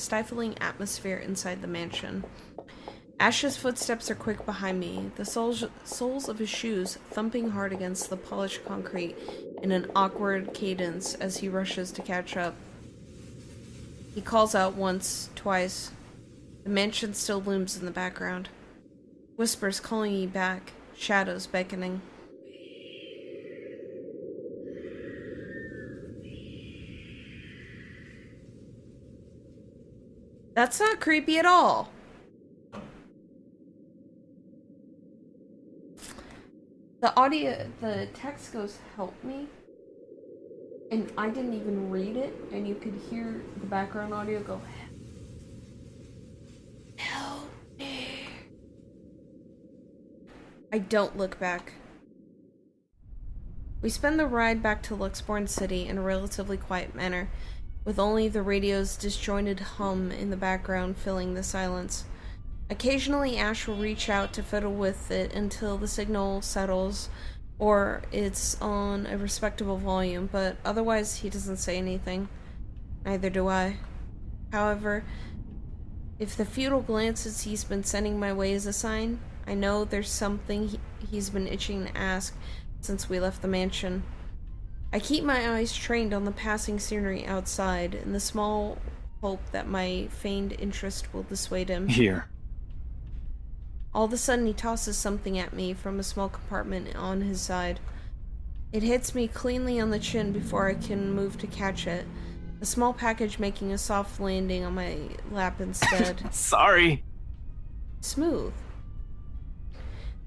stifling atmosphere inside the mansion. Ash's footsteps are quick behind me, the soles of his shoes thumping hard against the polished concrete in an awkward cadence as he rushes to catch up. He calls out once, twice. The mansion still looms in the background. Whispers calling me back, shadows beckoning. That's not creepy at all. The text goes, help me. And I didn't even read it, and you could hear the background audio go, help me. I don't look back. We spend the ride back to Luxborn City in a relatively quiet manner, with only the radio's disjointed hum in the background filling the silence. Occasionally, Ash will reach out to fiddle with it until the signal settles or it's on a respectable volume, but otherwise he doesn't say anything. Neither do I. However, if the futile glances he's been sending my way is a sign, I know there's something he's been itching to ask since we left the mansion. I keep my eyes trained on the passing scenery outside, in the small hope that my feigned interest will dissuade him. Here. All of a sudden, he tosses something at me from a small compartment on his side. It hits me cleanly on the chin before I can move to catch it, a small package making a soft landing on my lap instead. Sorry. Smooth.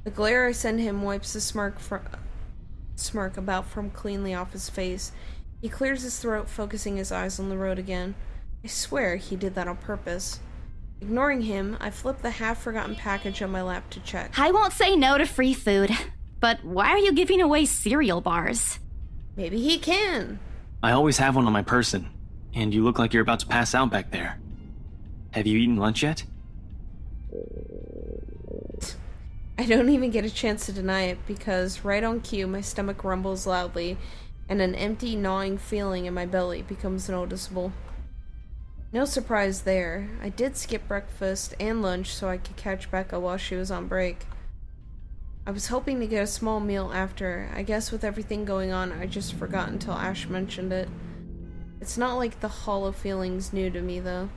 The glare I send him wipes the smirk about from cleanly off his face. He clears his throat, focusing his eyes on the road again. I swear he did that on purpose. Ignoring him, I flip the half-forgotten package on my lap to check. I won't say no to free food, but why are you giving away cereal bars? Maybe he can. I always have one on my person, and you look like you're about to pass out back there. Have you eaten lunch yet? I don't even get a chance to deny it, because right on cue, my stomach rumbles loudly, and an empty, gnawing feeling in my belly becomes noticeable. No surprise there. I did skip breakfast and lunch so I could catch Becca while she was on break. I was hoping to get a small meal after. I guess with everything going on, I just forgot until Ash mentioned it. It's not like the hollow feeling's new to me, though.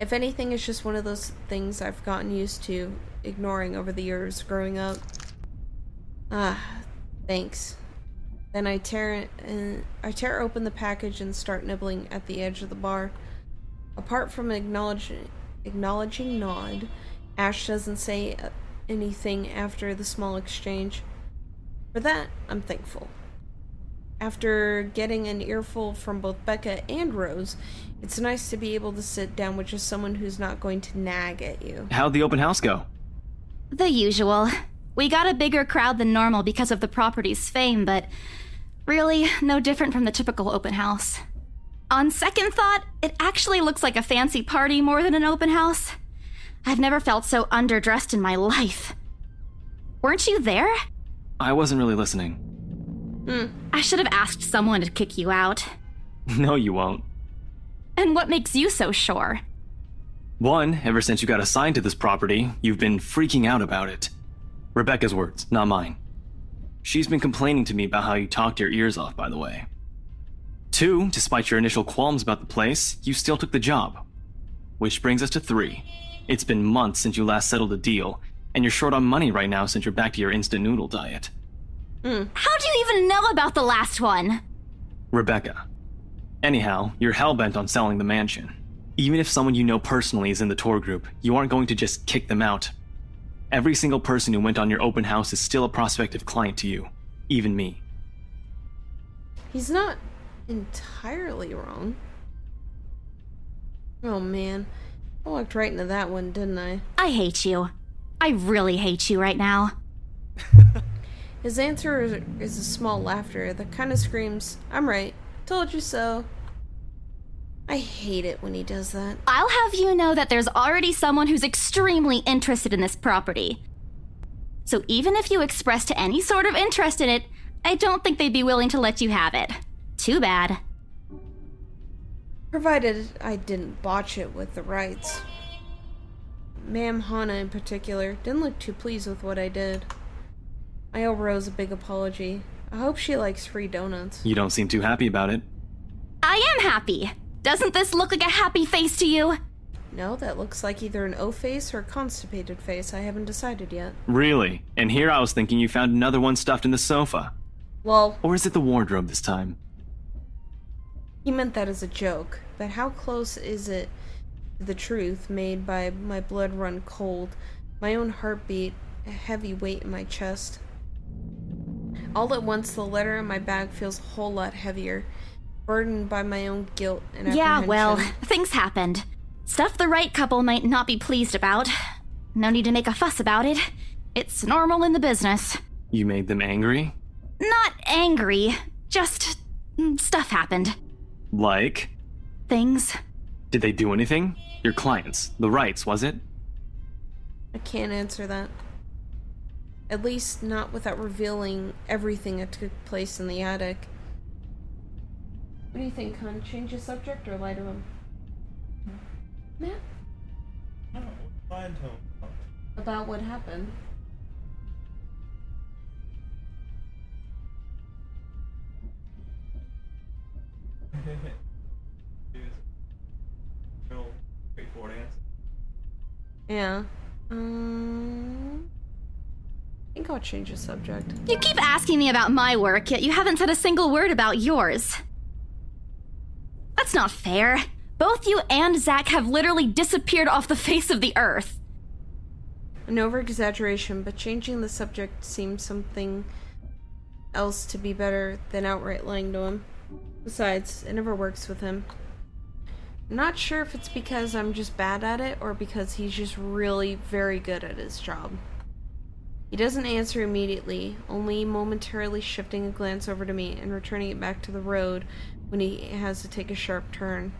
If anything, it's just one of those things I've gotten used to ignoring over the years growing up. Thanks. Then I tear open the package and start nibbling at the edge of the bar. Apart from an acknowledging nod, Ash doesn't say anything after the small exchange. For that, I'm thankful. After getting an earful from both Becca and Rose, it's nice to be able to sit down with just someone who's not going to nag at you. How'd the open house go? The usual. We got a bigger crowd than normal because of the property's fame, but really, no different from the typical open house. On second thought, it actually looks like a fancy party more than an open house. I've never felt so underdressed in my life. Weren't you there? I wasn't really listening. I should have asked someone to kick you out. No, you won't. And what makes you so sure? One, ever since you got assigned to this property, you've been freaking out about it. Rebecca's words, not mine. She's been complaining to me about how you talked your ears off, by the way. Two, despite your initial qualms about the place, you still took the job. Which brings us to three. It's been months since you last settled a deal, and you're short on money right now since you're back to your instant noodle diet. How do you even know about the last one? Rebecca. Anyhow, you're hellbent on selling the mansion. Even if someone you know personally is in the tour group, you aren't going to just kick them out. Every single person who went on your open house is still a prospective client to you. Even me. He's not entirely wrong. Oh man, I walked right into that one, didn't I? I hate you. I really hate you right now. His answer is a small laughter that kind of screams, I'm right, told you so. I hate it when he does that. I'll have you know that there's already someone who's extremely interested in this property. So even if you expressed any sort of interest in it, I don't think they'd be willing to let you have it. Too bad. Provided I didn't botch it with the rights. Ma'am Hana in particular didn't look too pleased with what I did. I owe Rose a big apology. I hope she likes free donuts. You don't seem too happy about it. I am happy. Doesn't this look like a happy face to you? No, that looks like either an O face or a constipated face. I haven't decided yet. Really? And here I was thinking you found another one stuffed in the sofa. Well, Or is it the wardrobe this time? he meant that as a joke, but how close is it to the truth made by my blood run cold, my own heartbeat, a heavy weight in my chest? All at once, the letter in my bag feels a whole lot heavier, burdened by my own guilt and apprehension. Yeah, well, things happened. Stuff the right couple might not be pleased about. No need to make a fuss about it. It's normal in the business. You made them angry? Not angry, just stuff happened. Like? Things. Did they do anything? Your clients, the rights, was it? I can't answer that. At least not without revealing everything that took place in the attic. What do you think, hon? Change the subject or lie to him? Matt? I don't know. Lying to him. About what happened? Real straightforward answer. Yeah. I think I'll change the subject. You keep asking me about my work, yet you haven't said a single word about yours. That's not fair. Both you and Zach have literally disappeared off the face of the earth. An over-exaggeration, but changing the subject seems something else to be better than outright lying to him. Besides, it never works with him. I'm not sure if it's because I'm just bad at it or because he's just really very good at his job. He doesn't answer immediately, only momentarily shifting a glance over to me and returning it back to the road when he has to take a sharp turn.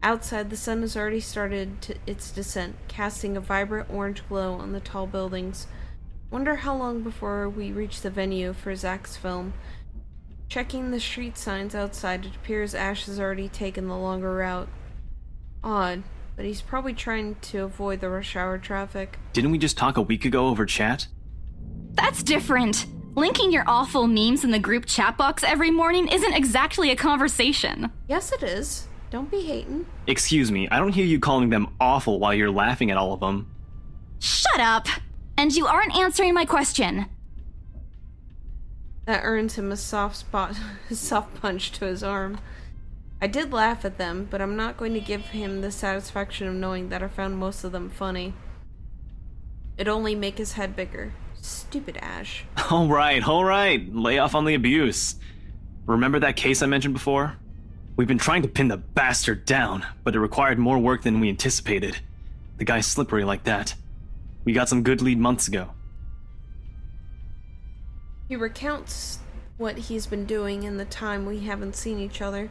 Outside, the sun has already started its descent, casting a vibrant orange glow on the tall buildings. Wonder how long before we reach the venue for Zach's film. Checking the street signs outside, it appears Ash has already taken the longer route. Odd, but he's probably trying to avoid the rush hour traffic. Didn't we just talk a week ago over chat? That's different. Linking your awful memes in the group chat box every morning isn't exactly a conversation. Yes, it is. Don't be hating. Excuse me, I don't hear you calling them awful while you're laughing at all of them. Shut up! And you aren't answering my question. That earns him a soft punch to his arm. I did laugh at them, but I'm not going to give him the satisfaction of knowing that I found most of them funny. It'd only make his head bigger. Stupid Ash. All right. Lay off on the abuse. Remember that case I mentioned before? We've been trying to pin the bastard down, but it required more work than we anticipated. The guy's slippery like that. We got some good lead months ago. He recounts what he's been doing in the time we haven't seen each other.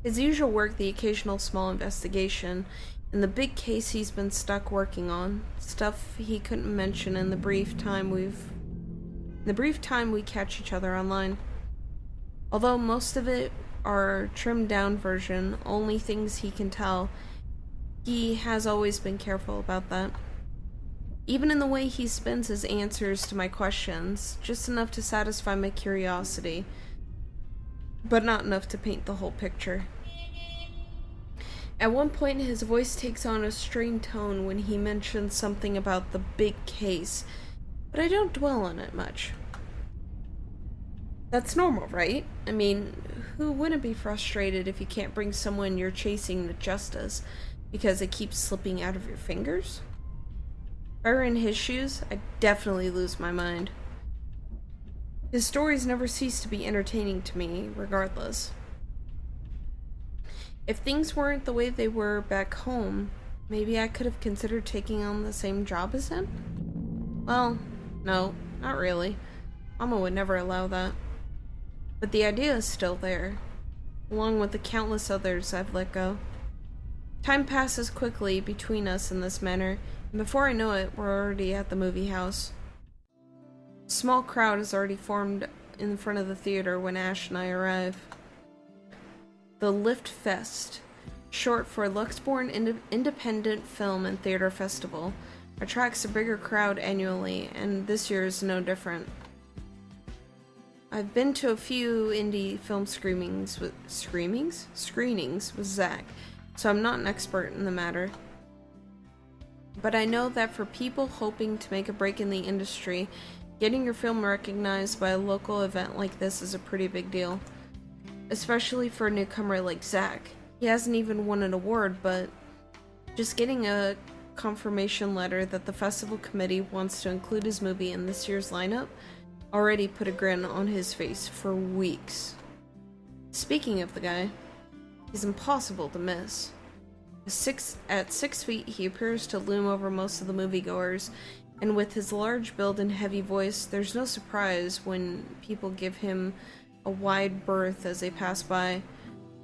His usual work, the occasional small investigation, and the big case he's been stuck working on. Stuff he couldn't mention in the brief time we catch each other online. Although most of it are trimmed down version, only things he can tell, he has always been careful about that. Even in the way he spins his answers to my questions, just enough to satisfy my curiosity, but not enough to paint the whole picture. At one point, his voice takes on a strained tone when he mentions something about the big case, but I don't dwell on it much. That's normal, right? I mean, who wouldn't be frustrated if you can't bring someone you're chasing to justice because it keeps slipping out of your fingers? If I were in his shoes, I'd definitely lose my mind. His stories never cease to be entertaining to me, regardless. If things weren't the way they were back home, maybe I could have considered taking on the same job as him? Well, no, not really. Mama would never allow that. But the idea is still there, along with the countless others I've let go. Time passes quickly between us in this manner, and before I know it, we're already at the movie house. A small crowd has already formed in front of the theater when Ash and I arrive. The Lift Fest, short for Luxborn Independent Film and Theater Festival, attracts a bigger crowd annually, and this year is no different. I've been to a few indie film screenings with Zach, so I'm not an expert in the matter. But I know that for people hoping to make a break in the industry, getting your film recognized by a local event like this is a pretty big deal. Especially for a newcomer like Zach. He hasn't even won an award, but just getting a confirmation letter that the festival committee wants to include his movie in this year's lineup already put a grin on his face for weeks. Speaking of the guy, he's impossible to miss. At 6 feet, he appears to loom over most of the moviegoers, and with his large build and heavy voice, there's no surprise when people give him a wide berth as they pass by.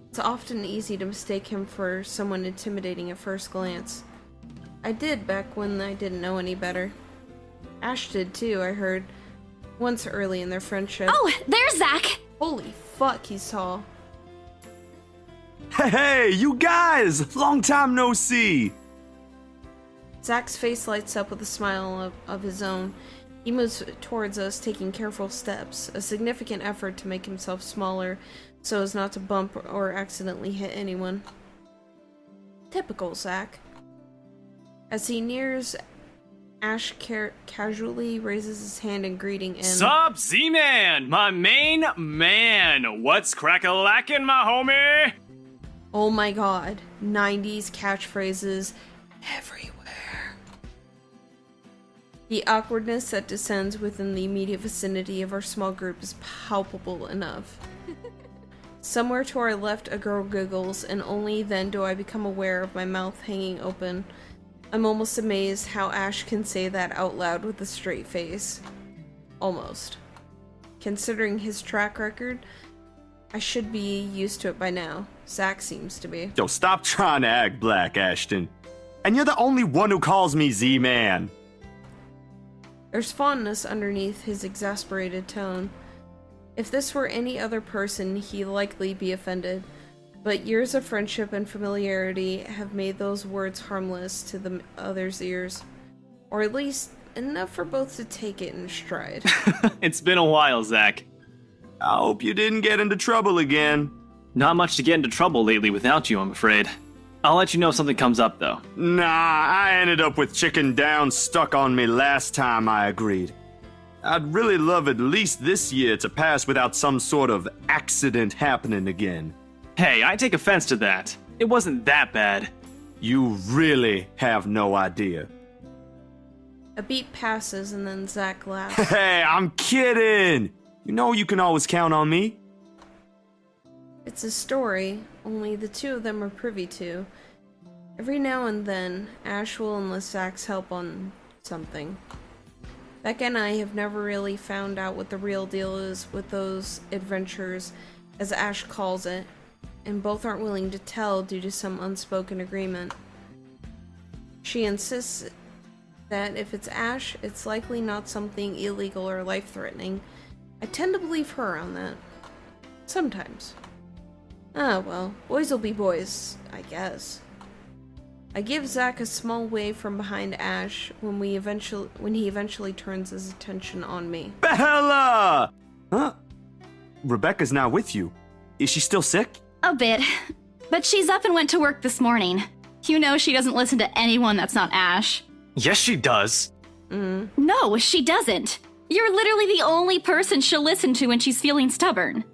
It's often easy to mistake him for someone intimidating at first glance. I did back when I didn't know any better. Ash did too, I heard. Once early in their friendship. Oh, there's Zach! Holy fuck, he's tall. Hey, you guys! Long time no see! Zach's face lights up with a smile of his own. He moves towards us, taking careful steps, a significant effort to make himself smaller so as not to bump or accidentally hit anyone. Typical Zach. As he nears, Ash casually raises his hand in greeting and... Sup, Z-Man! My main man! What's crack-a-lackin', my homie? Oh my god. 90s catchphrases everywhere. The awkwardness that descends within the immediate vicinity of our small group is palpable enough. Somewhere to our left, a girl giggles, and only then do I become aware of my mouth hanging open. I'm almost amazed how Ash can say that out loud with a straight face. Almost. Considering his track record, I should be used to it by now. Zach seems to be. Yo, stop trying to act black, Ashton. And you're the only one who calls me Z-Man. There's fondness underneath his exasperated tone. If this were any other person, he'd likely be offended. But years of friendship and familiarity have made those words harmless to the other's ears. Or at least, enough for both to take it in stride. It's been a while, Zach. I hope you didn't get into trouble again. Not much to get into trouble lately without you, I'm afraid. I'll let you know if something comes up, though. Nah, I ended up with chicken down stuck on me last time I agreed. I'd really love at least this year to pass without some sort of accident happening again. Hey, I take offense to that. It wasn't that bad. You really have no idea. A beat passes and then Zach laughs. Hey, I'm kidding! You know you can always count on me. It's a story only the two of them are privy to. Every now and then, Ash will enlist Zach's help on something. Becca and I have never really found out what the real deal is with those adventures, as Ash calls it, and both aren't willing to tell due to some unspoken agreement. She insists that if it's Ash, it's likely not something illegal or life-threatening. I tend to believe her on that. Sometimes. Ah, well, boys will be boys, I guess. I give Zach a small wave from behind Ash when he eventually turns his attention on me. Bella! Huh? Rebecca's not with you. Is she still sick? A bit. But she's up and went to work this morning. You know she doesn't listen to anyone that's not Ash. Yes, she does. No, she doesn't. You're literally the only person she'll listen to when she's feeling stubborn.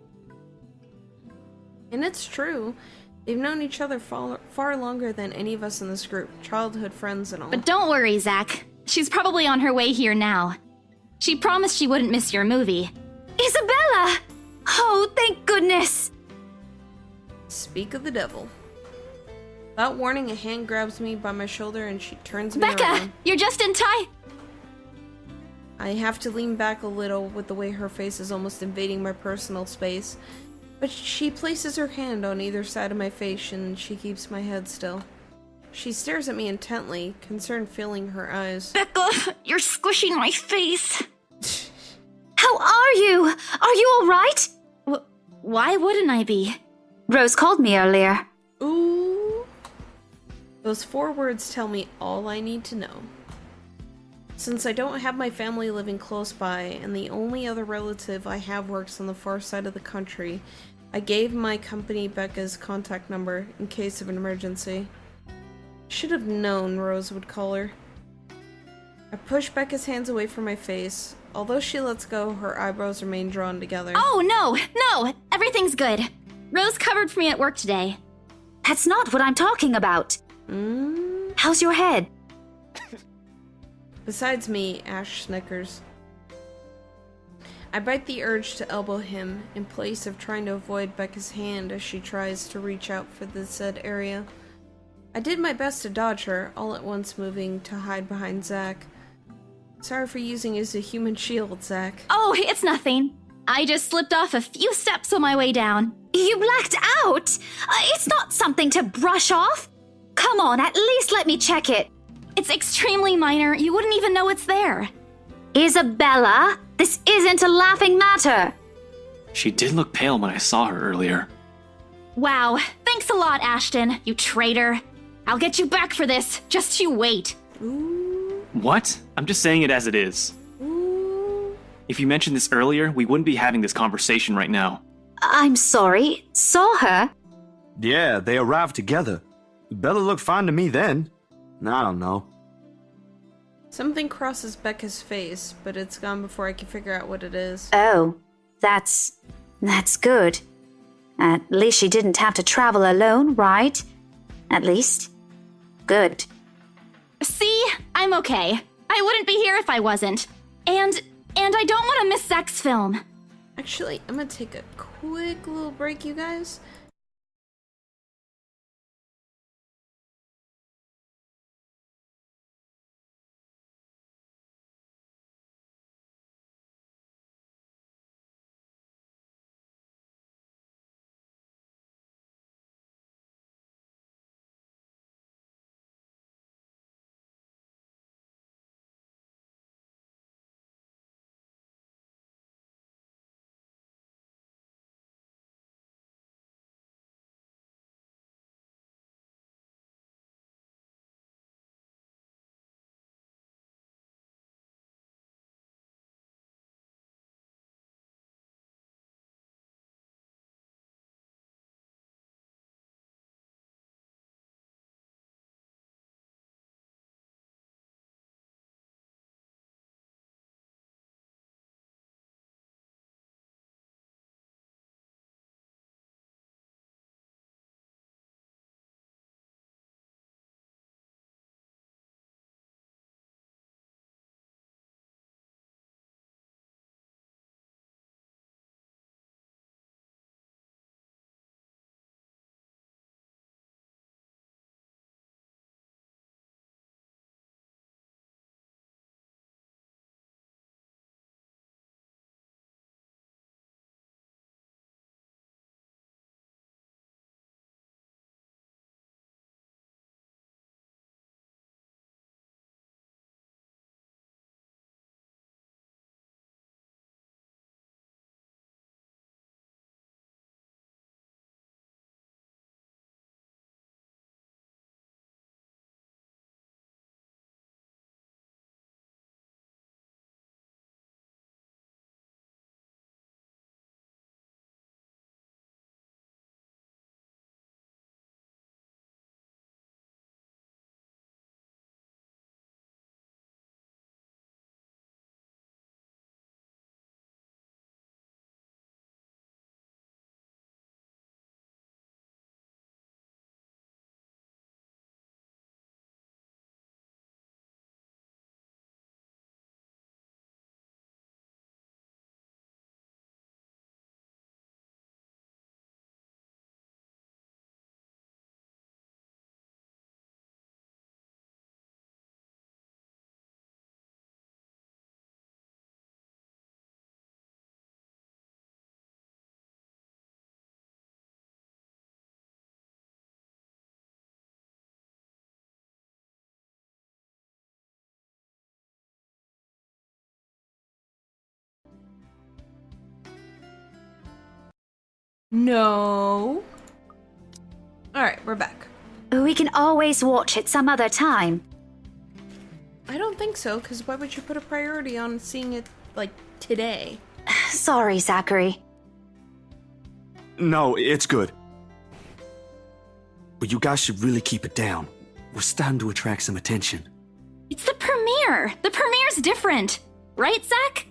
And it's true. They've known each other far longer than any of us in this group. Childhood friends and all. But don't worry, Zach. She's probably on her way here now. She promised she wouldn't miss your movie. Isabella! Oh, thank goodness! Speak of the devil. Without warning, a hand grabs me by my shoulder and she turns me Becca! around. You're just in time! I have to lean back a little with the way her face is almost invading my personal space. But she places her hand on either side of my face and she keeps my head still. She stares at me intently, concern filling her eyes. Becca, you're squishing my face. How are you? Are you alright? Why wouldn't I be? Rose called me earlier. Ooh. Those 4 words tell me all I need to know. Since I don't have my family living close by, and the only other relative I have works on the far side of the country, I gave my company Becca's contact number in case of an emergency. Should have known Rose would call her. I push Becca's hands away from my face. Although she lets go, her eyebrows remain drawn together. Oh, no, everything's good. Rose covered for me at work today. That's not what I'm talking about. How's your head? Besides me, Ash snickers. I bite the urge to elbow him, in place of trying to avoid Becca's hand as she tries to reach out for the said area. I did my best to dodge her, all at once moving to hide behind Zach. Sorry for using you as a human shield, Zach. Oh, it's nothing. I just slipped off a few steps on my way down. You blacked out? It's not something to brush off. Come on, at least let me check it. It's extremely minor. You wouldn't even know it's there. Isabella, this isn't a laughing matter. She did look pale when I saw her earlier. Wow. Thanks a lot, Ashton, you traitor. I'll get you back for this. Just you wait. Ooh. What? I'm just saying it as it is. Ooh. If you mentioned this earlier, we wouldn't be having this conversation right now. I'm sorry. Saw her? Yeah, they arrived together. Bella looked fine to me then. I don't know. Something crosses Becca's face, but it's gone before I can figure out what it is. Oh, that's good. At least she didn't have to travel alone, right? At least. Good. See? I'm okay. I wouldn't be here if I wasn't. And I don't want to miss Zach's film. Actually, I'm gonna take a quick little break, you guys. No. Alright, we're back. We can always watch it some other time. I don't think so, because why would you put a priority on seeing it, like, today? Sorry, Zachary. No, it's good. But you guys should really keep it down. We're starting to attract some attention. It's the premiere. The premiere's different. Right, Zach?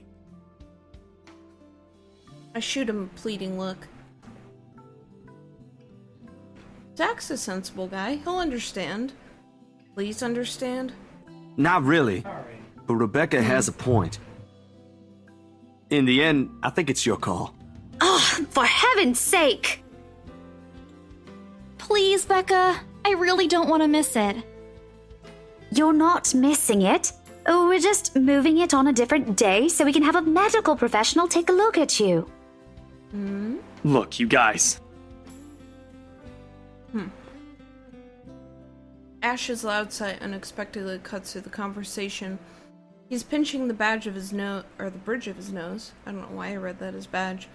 I shoot him a pleading look. Zach's a sensible guy. He'll understand. Please understand. Not really. Sorry. But Rebecca has a point. In the end, I think it's your call. Oh, for heaven's sake! Please, Becca. I really don't want to miss it. You're not missing it. We're just moving it on a different day so we can have a medical professional take a look at you. Look, you guys. Ash's loud sigh unexpectedly cuts through the conversation. He's pinching the badge of his nose, or the bridge of his nose. I don't know why I read that as badge.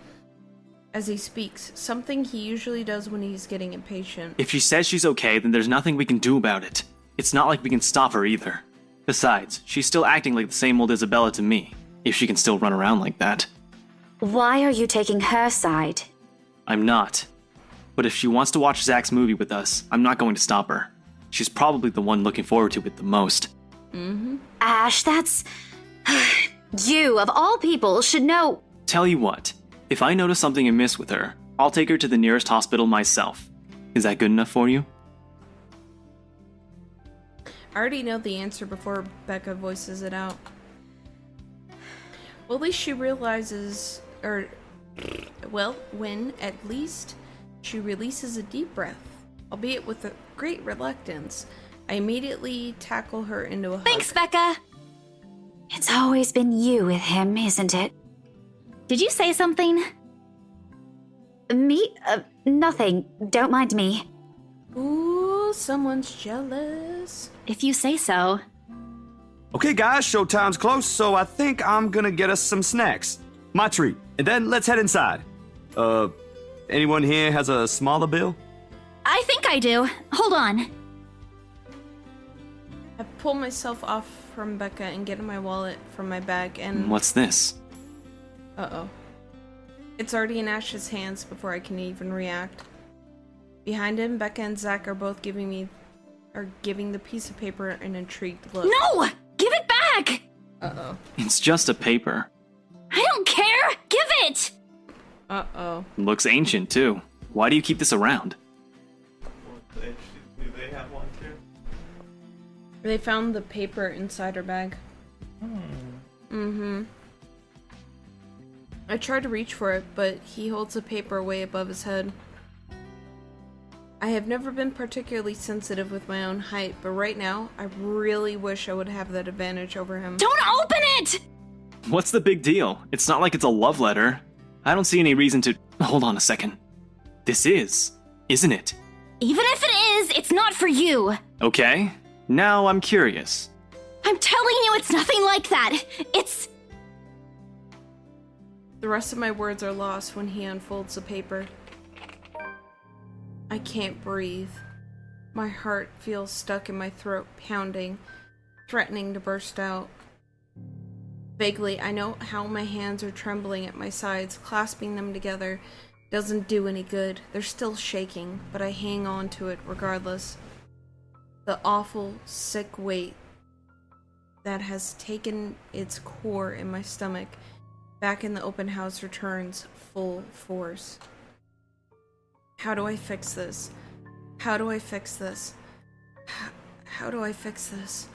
As he speaks, something he usually does when he's getting impatient. If she says she's okay, then there's nothing we can do about it. It's not like we can stop her either. Besides, she's still acting like the same old Isabella to me, if she can still run around like that. Why are you taking her side? I'm not. But if she wants to watch Zach's movie with us, I'm not going to stop her. She's probably the one looking forward to it the most. Ash, that's... You, of all people, should know... Tell you what, if I notice something amiss with her, I'll take her to the nearest hospital myself. Is that good enough for you? I already know the answer before Becca voices it out. Well, at least she realizes, when at least she releases a deep breath, albeit with a great reluctance. I immediately tackle her into a hug. Thanks, Becca. It's always been you with him, isn't it? Did you say something? Me? Nothing. Don't mind me. Ooh, someone's jealous. If you say so. Okay, guys, showtime's close, so I think I'm gonna get us some snacks. My treat. And then let's head inside. Anyone here has a smaller bill? I think I do. Hold on. I pull myself off from Becca and get in my wallet from my bag and... What's this? Uh-oh. It's already in Ash's hands before I can even react. Behind him, Becca and Zach are both giving the piece of paper an intrigued look. No! Give it back! Uh-oh. It's just a paper. I don't care! Give it! Uh-oh. Looks ancient, too. Why do you keep this around? Do they have one too? They found the paper inside her bag. I try to reach for it, but he holds the paper way above his head. I have never been particularly sensitive with my own height, but right now, I really wish I would have that advantage over him. Don't open it! What's the big deal? It's not like it's a love letter. I don't see any reason to... Hold on a second. This is, isn't it? Even if it is, it's not for you. Okay. Now I'm curious. I'm telling you, it's nothing like that. It's... The rest of my words are lost when he unfolds the paper. I can't breathe. My heart feels stuck in my throat, pounding, threatening to burst out. Vaguely, I know how my hands are trembling at my sides. Clasping them together doesn't do any good. They're still shaking, but I hang on to it regardless. The awful, sick weight that has taken its core in my stomach back in the open house returns full force. How do I fix this? How do I fix this? How do I fix this?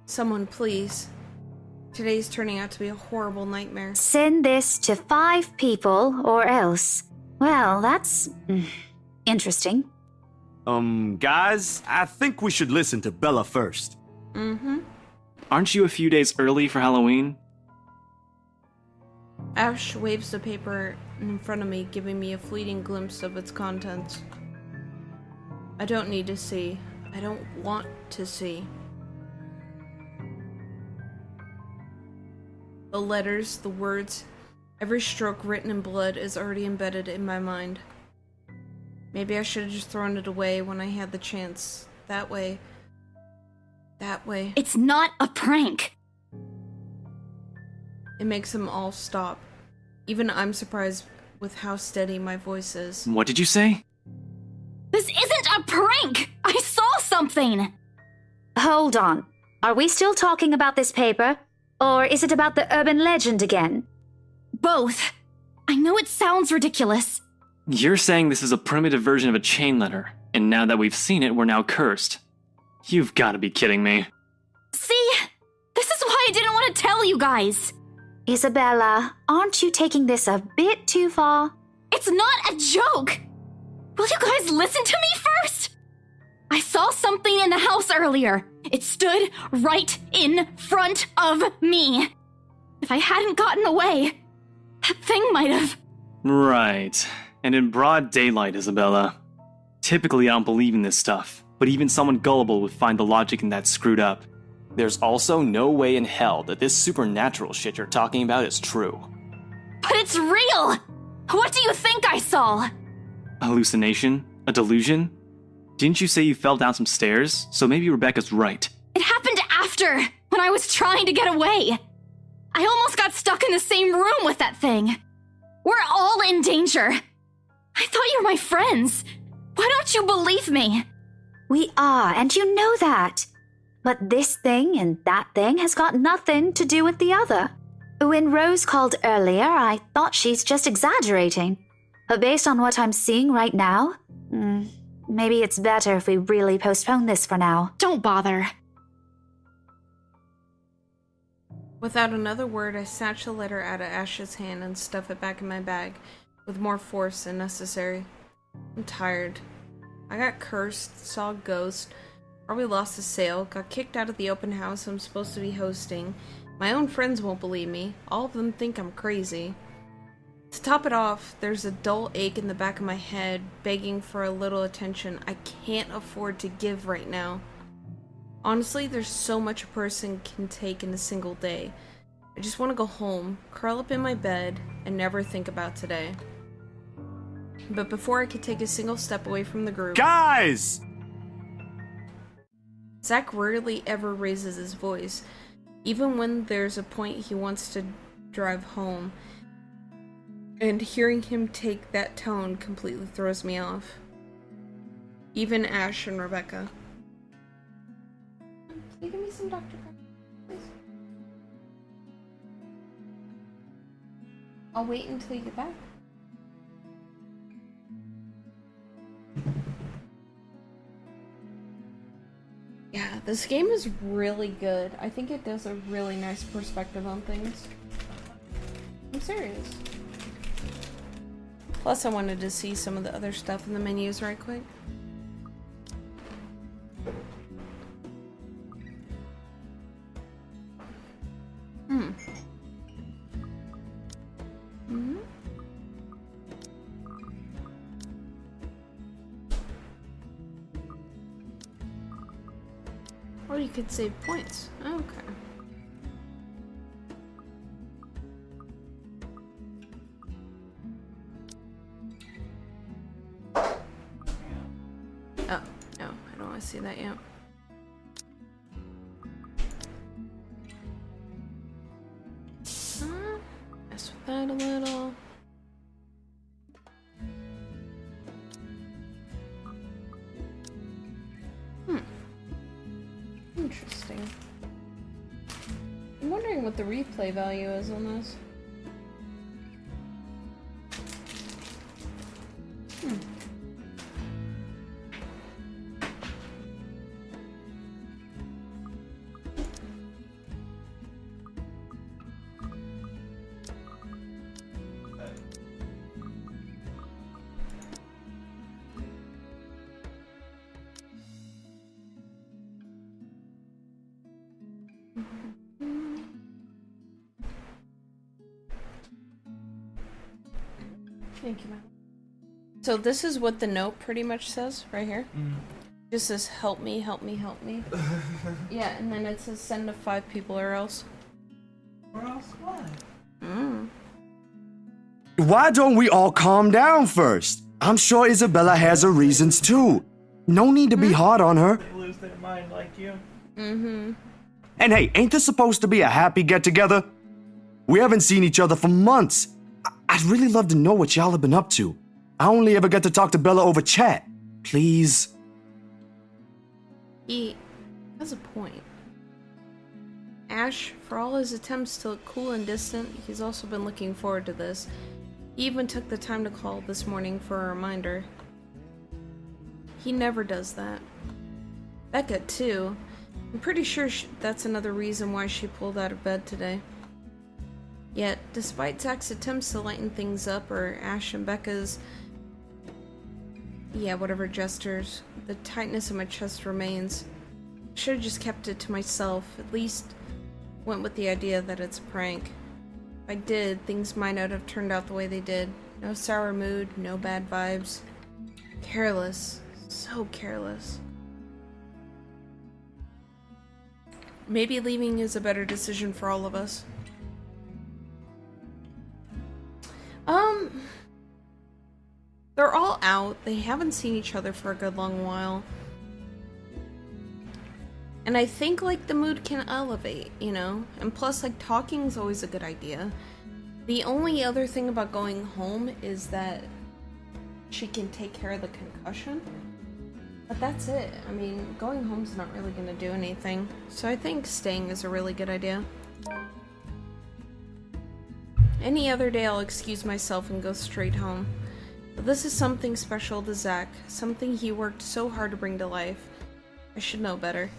Someone, please. Today's turning out to be a horrible nightmare. Send this to 5 people or else. Well, that's... interesting. Guys, I think we should listen to Bella first. Aren't you a few days early for Halloween? Ash waves the paper in front of me, giving me a fleeting glimpse of its contents. I don't need to see. I don't want to see. The letters, the words, every stroke written in blood is already embedded in my mind. Maybe I should have just thrown it away when I had the chance. That way. It's not a prank. It makes them all stop. Even I'm surprised with how steady my voice is. What did you say? This isn't a prank! I saw something! Hold on. Are we still talking about this paper? Or is it about the urban legend again? Both. I know it sounds ridiculous. You're saying this is a primitive version of a chain letter, and now that we've seen it, we're now cursed. You've got to be kidding me. See? This is why I didn't want to tell you guys. Isabella, aren't you taking this a bit too far? It's not a joke! Will you guys listen to me first? I saw something in the house earlier. It stood right in front of me. If I hadn't gotten away, that thing might have... Right. And in broad daylight, Isabella. Typically, I don't believe in this stuff, but even someone gullible would find the logic in that screwed up. There's also no way in hell that this supernatural shit you're talking about is true. But it's real! What do you think I saw? A hallucination? A delusion? Didn't you say you fell down some stairs? So maybe Rebecca's right. It happened after, when I was trying to get away. I almost got stuck in the same room with that thing. We're all in danger. I thought you were my friends. Why don't you believe me? We are, and you know that. But this thing and that thing has got nothing to do with the other. When Rose called earlier, I thought she's just exaggerating. But based on what I'm seeing right now, maybe it's better if we really postpone this for now. Don't bother. Without another word, I snatch the letter out of Ash's hand and stuff it back in my bag, with more force than necessary. I'm tired. I got cursed, saw a ghost, probably lost a sale, got kicked out of the open house I'm supposed to be hosting. My own friends won't believe me. All of them think I'm crazy. To top it off, there's a dull ache in the back of my head, begging for a little attention I can't afford to give right now. Honestly, there's so much a person can take in a single day. I just want to go home, curl up in my bed, and never think about today. But before I could take a single step away from the group... Guys! Zach rarely ever raises his voice, even when there's a point he wants to drive home. And hearing him take that tone completely throws me off. Even Ash and Rebecca. Can you give me some Dr. Pepper, please? I'll wait until you get back. Yeah, this game is really good. I think it does a really nice perspective on things. I'm serious. Plus, I wanted to see some of the other stuff in the menus right quick. Or you could save points. Okay. Oh, no, I don't want to see that yet. Mess with that a little. Interesting. I'm wondering what the replay value is on this. Thank you, ma'am. So this is what the note pretty much says right here. Just says help me, help me, help me. Yeah, and then it says send to 5 people or else. Or else what? Why don't we all calm down first? I'm sure Isabella has her reasons too. No need to be hard on her. They lose their mind like you. Mm-hmm. And hey, ain't this supposed to be a happy get-together? We haven't seen each other for months. I'd really love to know what y'all have been up to. I only ever get to talk to Bella over chat. Please. He has a point. Ash, for all his attempts to look cool and distant, he's also been looking forward to this. He even took the time to call this morning for a reminder. He never does that. Becca, too. I'm pretty sure that's another reason why she pulled out of bed today. Yet, despite Zach's attempts to lighten things up, or Ash and Becca's whatever gestures, the tightness in my chest remains. I should have just kept it to myself, at least went with the idea that it's a prank. If I did, things might not have turned out the way they did. No sour mood, no bad vibes. Careless. So careless. Maybe leaving is a better decision for all of us. They're all out. They haven't seen each other for a good long while. And I think, like, the mood can elevate, you know? And plus, like, talking's always a good idea. The only other thing about going home is that she can take care of the concussion. But that's it. I mean, going home's not really gonna do anything. So I think staying is a really good idea. Any other day I'll excuse myself and go straight home. But this is something special to Zach, something he worked so hard to bring to life. I should know better.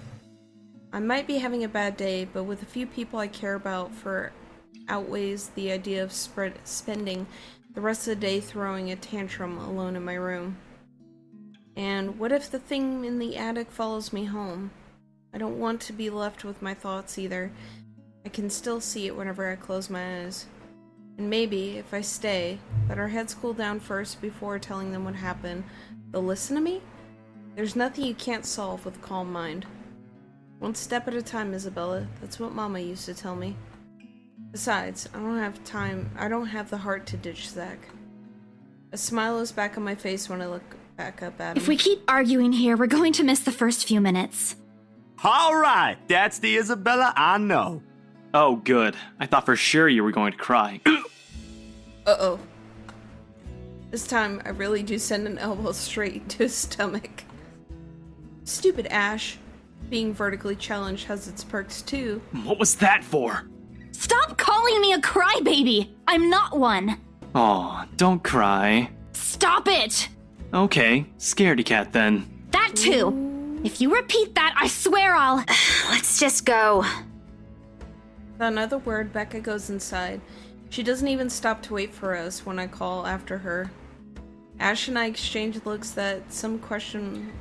I might be having a bad day, but with a few people I care about for outweighs the idea of spending the rest of the day throwing a tantrum alone in my room. And what if the thing in the attic follows me home? I don't want to be left with my thoughts either. I can still see it whenever I close my eyes. And maybe, if I stay, let our heads cool down first before telling them what happened, they'll listen to me? There's nothing you can't solve with a calm mind. One step at a time, Isabella. That's what Mama used to tell me. Besides, I don't have the heart to ditch Zach. A smile is back on my face when I look back up at him. If we keep arguing here, we're going to miss the first few minutes. All right, that's the Isabella I know. Oh, good. I thought for sure you were going to cry. Uh-oh. This time, I really do send an elbow straight to his stomach. Stupid Ash. Being vertically challenged has its perks too. What was that for? Stop calling me a crybaby! I'm not one! Aw, don't cry. Stop it! Okay, scaredy cat then. That too! If you repeat that, I swear I'll... Let's just go. Without another word, Becca goes inside. She doesn't even stop to wait for us when I call after her. Ash and I exchange looks that some question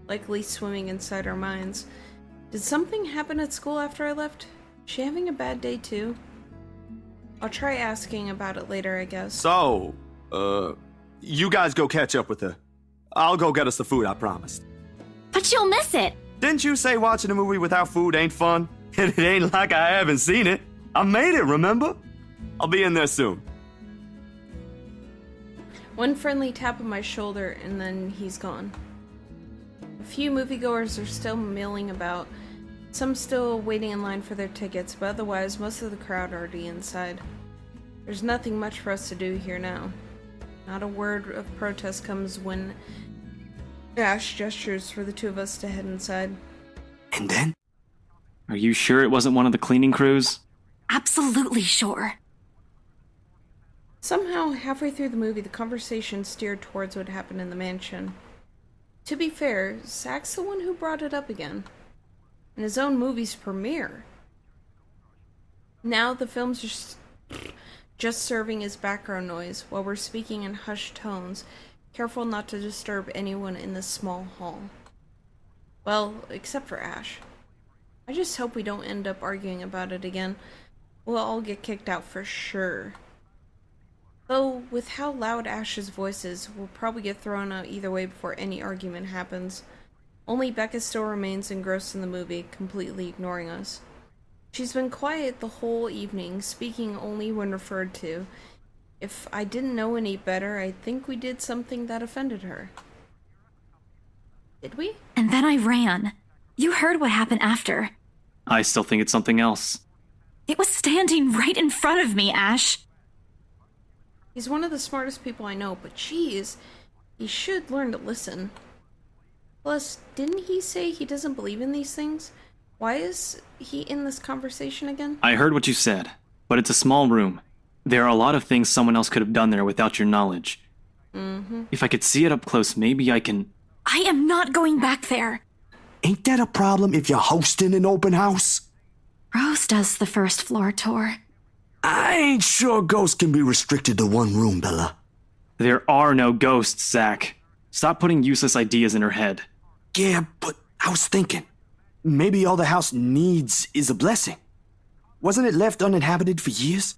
likely swimming inside our minds. Did something happen at school after I left? Is she having a bad day too? I'll try asking about it later, I guess. So, you guys go catch up with her. I'll go get us the food I promised. But you'll miss it! Didn't you say watching a movie without food ain't fun? And it ain't like I haven't seen it. I made it, remember? I'll be in there soon. One friendly tap on my shoulder and then he's gone. A few moviegoers are still milling about, some still waiting in line for their tickets, but otherwise most of the crowd are already inside. There's nothing much for us to do here now. Not a word of protest comes when Ash gestures for the two of us to head inside. And then? Are you sure it wasn't one of the cleaning crews? Absolutely sure. Somehow, halfway through the movie, the conversation steered towards what happened in the mansion. To be fair, Zach's the one who brought it up again. In his own movie's premiere. Now the film's just serving as background noise while we're speaking in hushed tones, careful not to disturb anyone in this small hall. Well, except for Ash. I just hope we don't end up arguing about it again. We'll all get kicked out for sure. Though, with how loud Ash's voice is, we'll probably get thrown out either way before any argument happens. Only Becca still remains engrossed in the movie, completely ignoring us. She's been quiet the whole evening, speaking only when referred to. If I didn't know any better, I think we did something that offended her. Did we? And then I ran. You heard what happened after. I still think it's something else. It was standing right in front of me, Ash. He's one of the smartest people I know, but geez, he should learn to listen. Plus, didn't he say he doesn't believe in these things? Why is he in this conversation again? I heard what you said, but it's a small room. There are a lot of things someone else could have done there without your knowledge. If I could see it up close, maybe I can... I am not going back there. Ain't that a problem if you're hosting an open house? Rose does the first floor tour. I ain't sure ghosts can be restricted to one room, Bella. There are no ghosts, Zach. Stop putting useless ideas in her head. Yeah, but I was thinking, maybe all the house needs is a blessing. Wasn't it left uninhabited for years?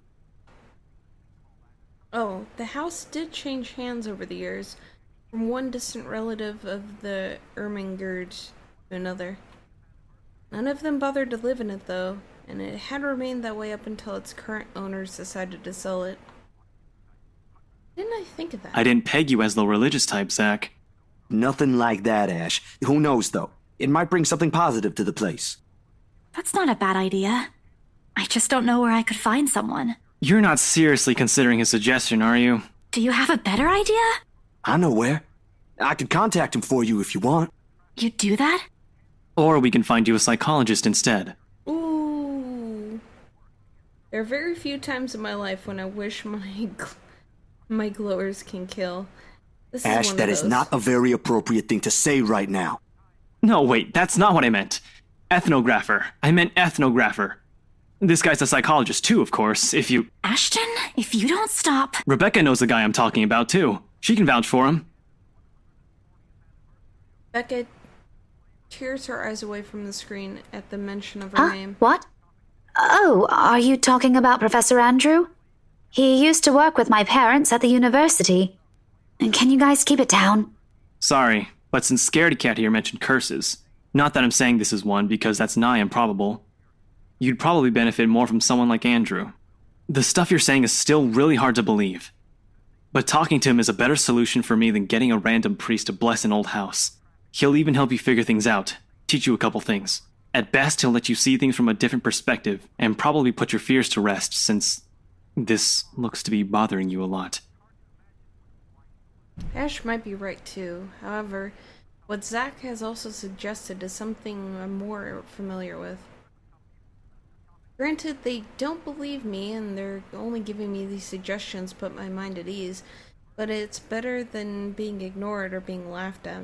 Oh, the house did change hands over the years, from one distant relative of the Ermingerd to another. None of them bothered to live in it, though, and it had remained that way up until its current owners decided to sell it. Didn't I think of that? I didn't peg you as the religious type, Zach. Nothing like that, Ash. Who knows, though? It might bring something positive to the place. That's not a bad idea. I just don't know where I could find someone. You're not seriously considering his suggestion, are you? Do you have a better idea? I know where. I could contact him for you if you want. You'd do that? Or we can find you a psychologist instead. Ooh. There are very few times in my life when I wish my glowers can kill. This is Ash, one that of is those. not a very appropriate thing to say right now. No, wait, that's not what I meant. Ethnographer. I meant ethnographer. This guy's a psychologist too, of course, if you... Ashton, if you don't stop... Rebecca knows the guy I'm talking about too. She can vouch for him. Becca tears her eyes away from the screen at the mention of her Huh? name. What? Oh, are you talking about Professor Andrew? He used to work with my parents at the university. Can you guys keep it down? Sorry, but since Scaredy Cat here mentioned curses, not that I'm saying this is one because that's nigh improbable, you'd probably benefit more from someone like Andrew. The stuff you're saying is still really hard to believe. But talking to him is a better solution for me than getting a random priest to bless an old house. He'll even help you figure things out, teach you a couple things. At best, he'll let you see things from a different perspective, and probably put your fears to rest since this looks to be bothering you a lot. Ash might be right too. However, what Zach has also suggested is something I'm more familiar with. Granted, they don't believe me and they're only giving me these suggestions to put my mind at ease, but it's better than being ignored or being laughed at.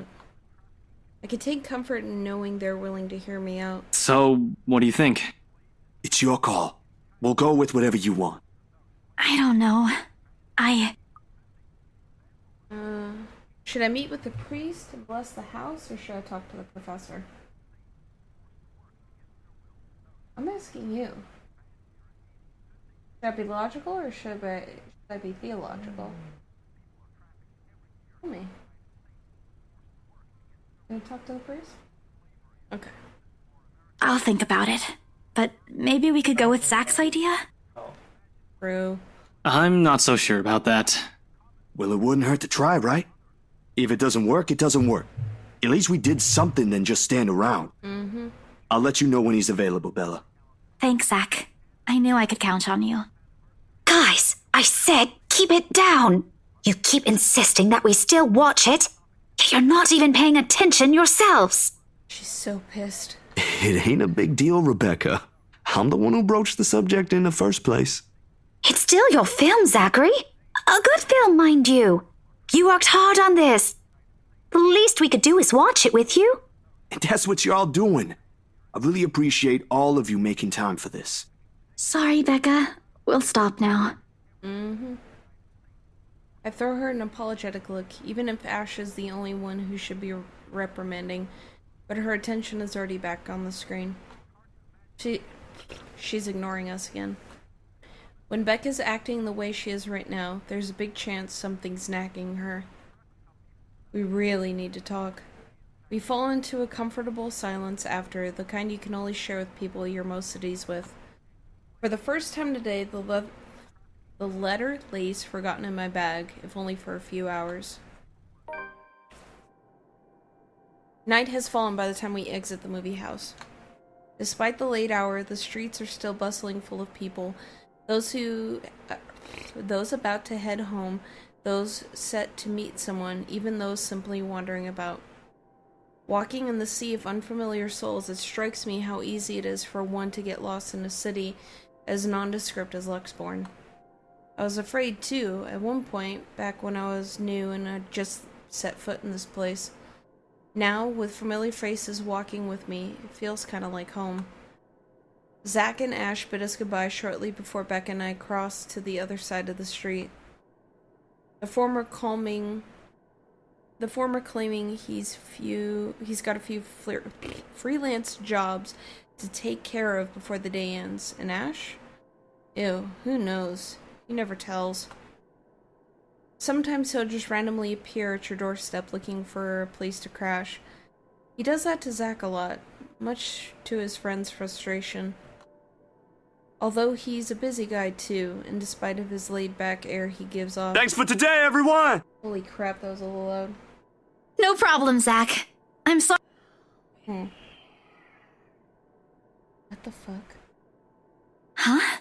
I can take comfort in knowing they're willing to hear me out. So, what do you think? It's your call. We'll go with whatever you want. I don't know. Should I meet with the priest and bless the house, or should I talk to the professor? I'm asking you. Should I be logical, or should I be theological? Tell me. Can I talk to the priest? Okay. I'll think about it. But maybe we could go with Zach's idea? True. I'm not so sure about that. Well, it wouldn't hurt to try, right? If it doesn't work, it doesn't work. At least we did something than just stand around. Mm-hmm. I'll let you know when he's available, Bella. Thanks, Zach. I knew I could count on you. Guys, I said keep it down. You keep insisting that we still watch it. Yet you're not even paying attention yourselves. She's so pissed. It ain't a big deal, Rebecca. I'm the one who broached the subject in the first place. It's still your film, Zachary. A good film, mind you. You worked hard on this. The least we could do is watch it with you. And that's what you're all doing. I really appreciate all of you making time for this. Sorry, Becca. We'll stop now. Mm-hmm. I throw her an apologetic look, even if Ash is the only one who should be reprimanding, but her attention is already back on the screen. She's ignoring us again. When Becca's acting the way she is right now, there's a big chance something's nagging her. We really need to talk. We fall into a comfortable silence after, the kind you can only share with people you're most at ease with. For the first time today, The letter lace forgotten in my bag, if only for a few hours. Night has fallen by the time we exit the movie house. Despite the late hour, the streets are still bustling full of people. Those about to head home, those set to meet someone, even those simply wandering about. Walking in the sea of unfamiliar souls, it strikes me how easy it is for one to get lost in a city as nondescript as Luxbourne. I was afraid too, at one point, back when I was new and I'd just set foot in this place. Now, with familiar faces walking with me, it feels kind of like home. Zach and Ash bid us goodbye shortly before Becca and I crossed to the other side of the street. The former claiming he's got a few freelance jobs to take care of before the day ends. And Ash? Ew, who knows? He never tells. Sometimes he'll just randomly appear at your doorstep looking for a place to crash. He does that to Zach a lot, much to his friend's frustration. Although he's a busy guy too, and despite of his laid-back air he gives off... Thanks for today, everyone! Holy crap, that was a little loud. No problem, Zach. I'm sorry. What the fuck? Huh?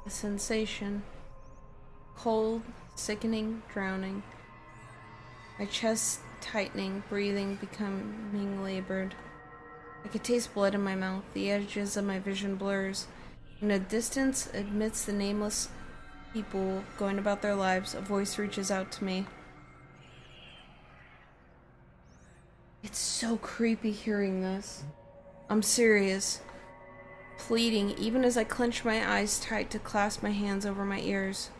The sensation. Cold, sickening, drowning. My chest tightening, breathing becoming labored. I could taste blood in my mouth. The edges of my vision blurs. In the distance, amidst the nameless people going about their lives, a voice reaches out to me. It's so creepy hearing this. I'm serious. Pleading, even as I clench my eyes tight to clasp my hands over my ears.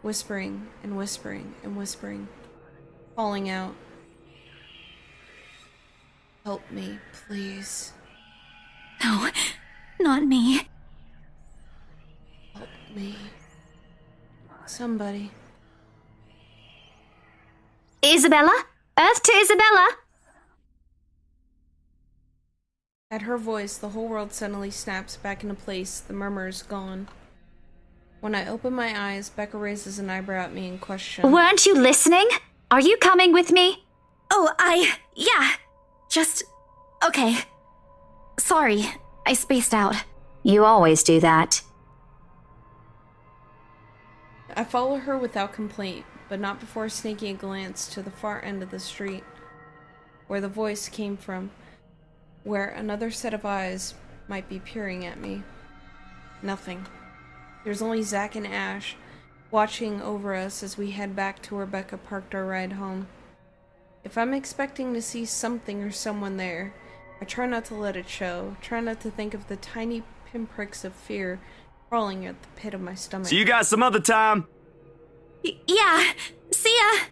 Whispering and whispering and whispering. Calling out. Help me, please. No, not me. Help me. Somebody. Isabella? Earth to Isabella? At her voice, the whole world suddenly snaps back into place, the murmur's gone. When I open my eyes, Becca raises an eyebrow at me in question. Weren't you listening? Are you coming with me? Oh, yeah. Just... okay. Sorry, I spaced out. You always do that. I follow her without complaint, but not before sneaking a glance to the far end of the street, where the voice came from, where another set of eyes might be peering at me. Nothing. There's only Zach and Ash, watching over us as we head back to where Becca parked our ride home. If I'm expecting to see something or someone there, I try not to let it show. Try not to think of the tiny pinpricks of fear crawling at the pit of my stomach. See you guys some other time. Yeah, see ya!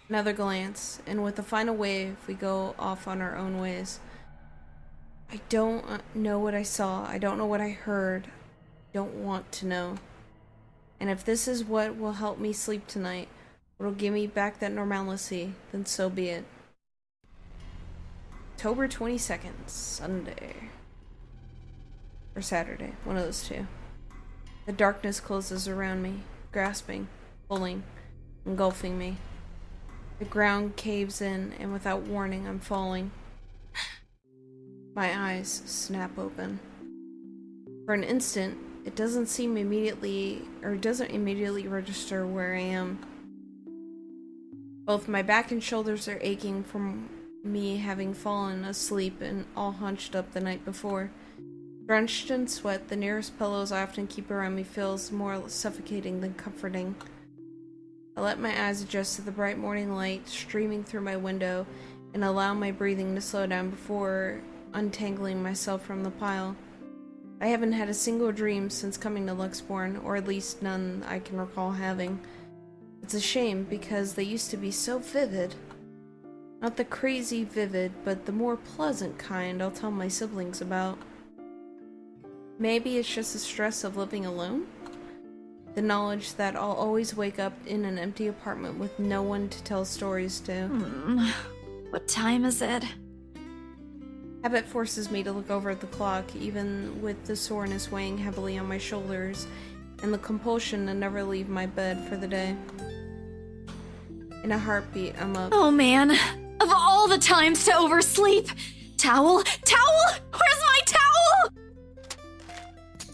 Another glance, and with a final wave, we go off on our own ways. I don't know what I saw. I don't know what I heard. I don't want to know. And if this is what will help me sleep tonight, what'll give me back that normalcy, then so be it. October 22nd, Sunday. Or Saturday, one of those two. The darkness closes around me, grasping, pulling, engulfing me. The ground caves in, and without warning, I'm falling. My eyes snap open. For an instant, it doesn't immediately register where I am. Both my back and shoulders are aching from me having fallen asleep and all hunched up the night before. Drenched in sweat, the nearest pillows I often keep around me feels more suffocating than comforting. I let my eyes adjust to the bright morning light streaming through my window and allow my breathing to slow down before untangling myself from the pile. I haven't had a single dream since coming to Luxbourne, or at least none I can recall having. It's a shame because they used to be so vivid. Not the crazy vivid, but the more pleasant kind I'll tell my siblings about. Maybe it's just the stress of living alone? The knowledge that I'll always wake up in an empty apartment with no one to tell stories to. What time is it? Habit forces me to look over at the clock, even with the soreness weighing heavily on my shoulders and the compulsion to never leave my bed for the day. In a heartbeat, I'm up. Oh man, of all the times to oversleep! Towel! Towel! Where's my towel?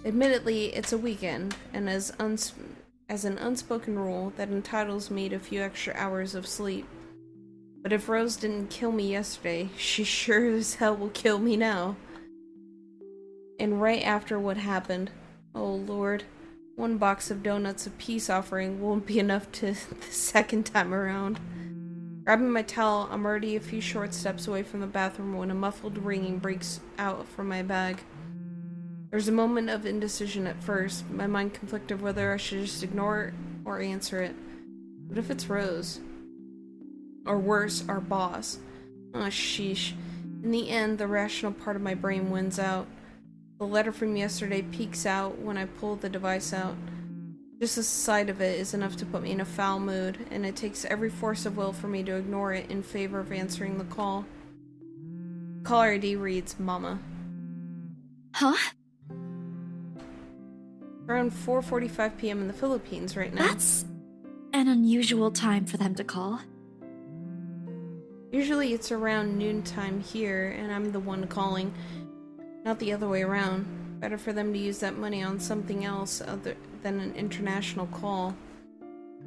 Admittedly, it's a weekend, and as an unspoken rule, that entitles me to a few extra hours of sleep. But if Rose didn't kill me yesterday, she sure as hell will kill me now. And right after what happened, oh lord, one box of donuts a peace offering won't be enough to the second time around. Grabbing my towel, I'm already a few short steps away from the bathroom when a muffled ringing breaks out from my bag. There's a moment of indecision at first, my mind conflicted whether I should just ignore it or answer it. What if it's Rose? Or worse, our boss? Oh, sheesh. In the end, the rational part of my brain wins out. The letter from yesterday peeks out when I pull the device out. Just the sight of it is enough to put me in a foul mood, and it takes every force of will for me to ignore it in favor of answering the call. Caller ID reads, Mama. Huh? Around 4:45 p.m. in the Philippines right now. That's an unusual time for them to call. Usually it's around noontime here, and I'm the one calling, not the other way around. Better for them to use that money on something else other than an international call.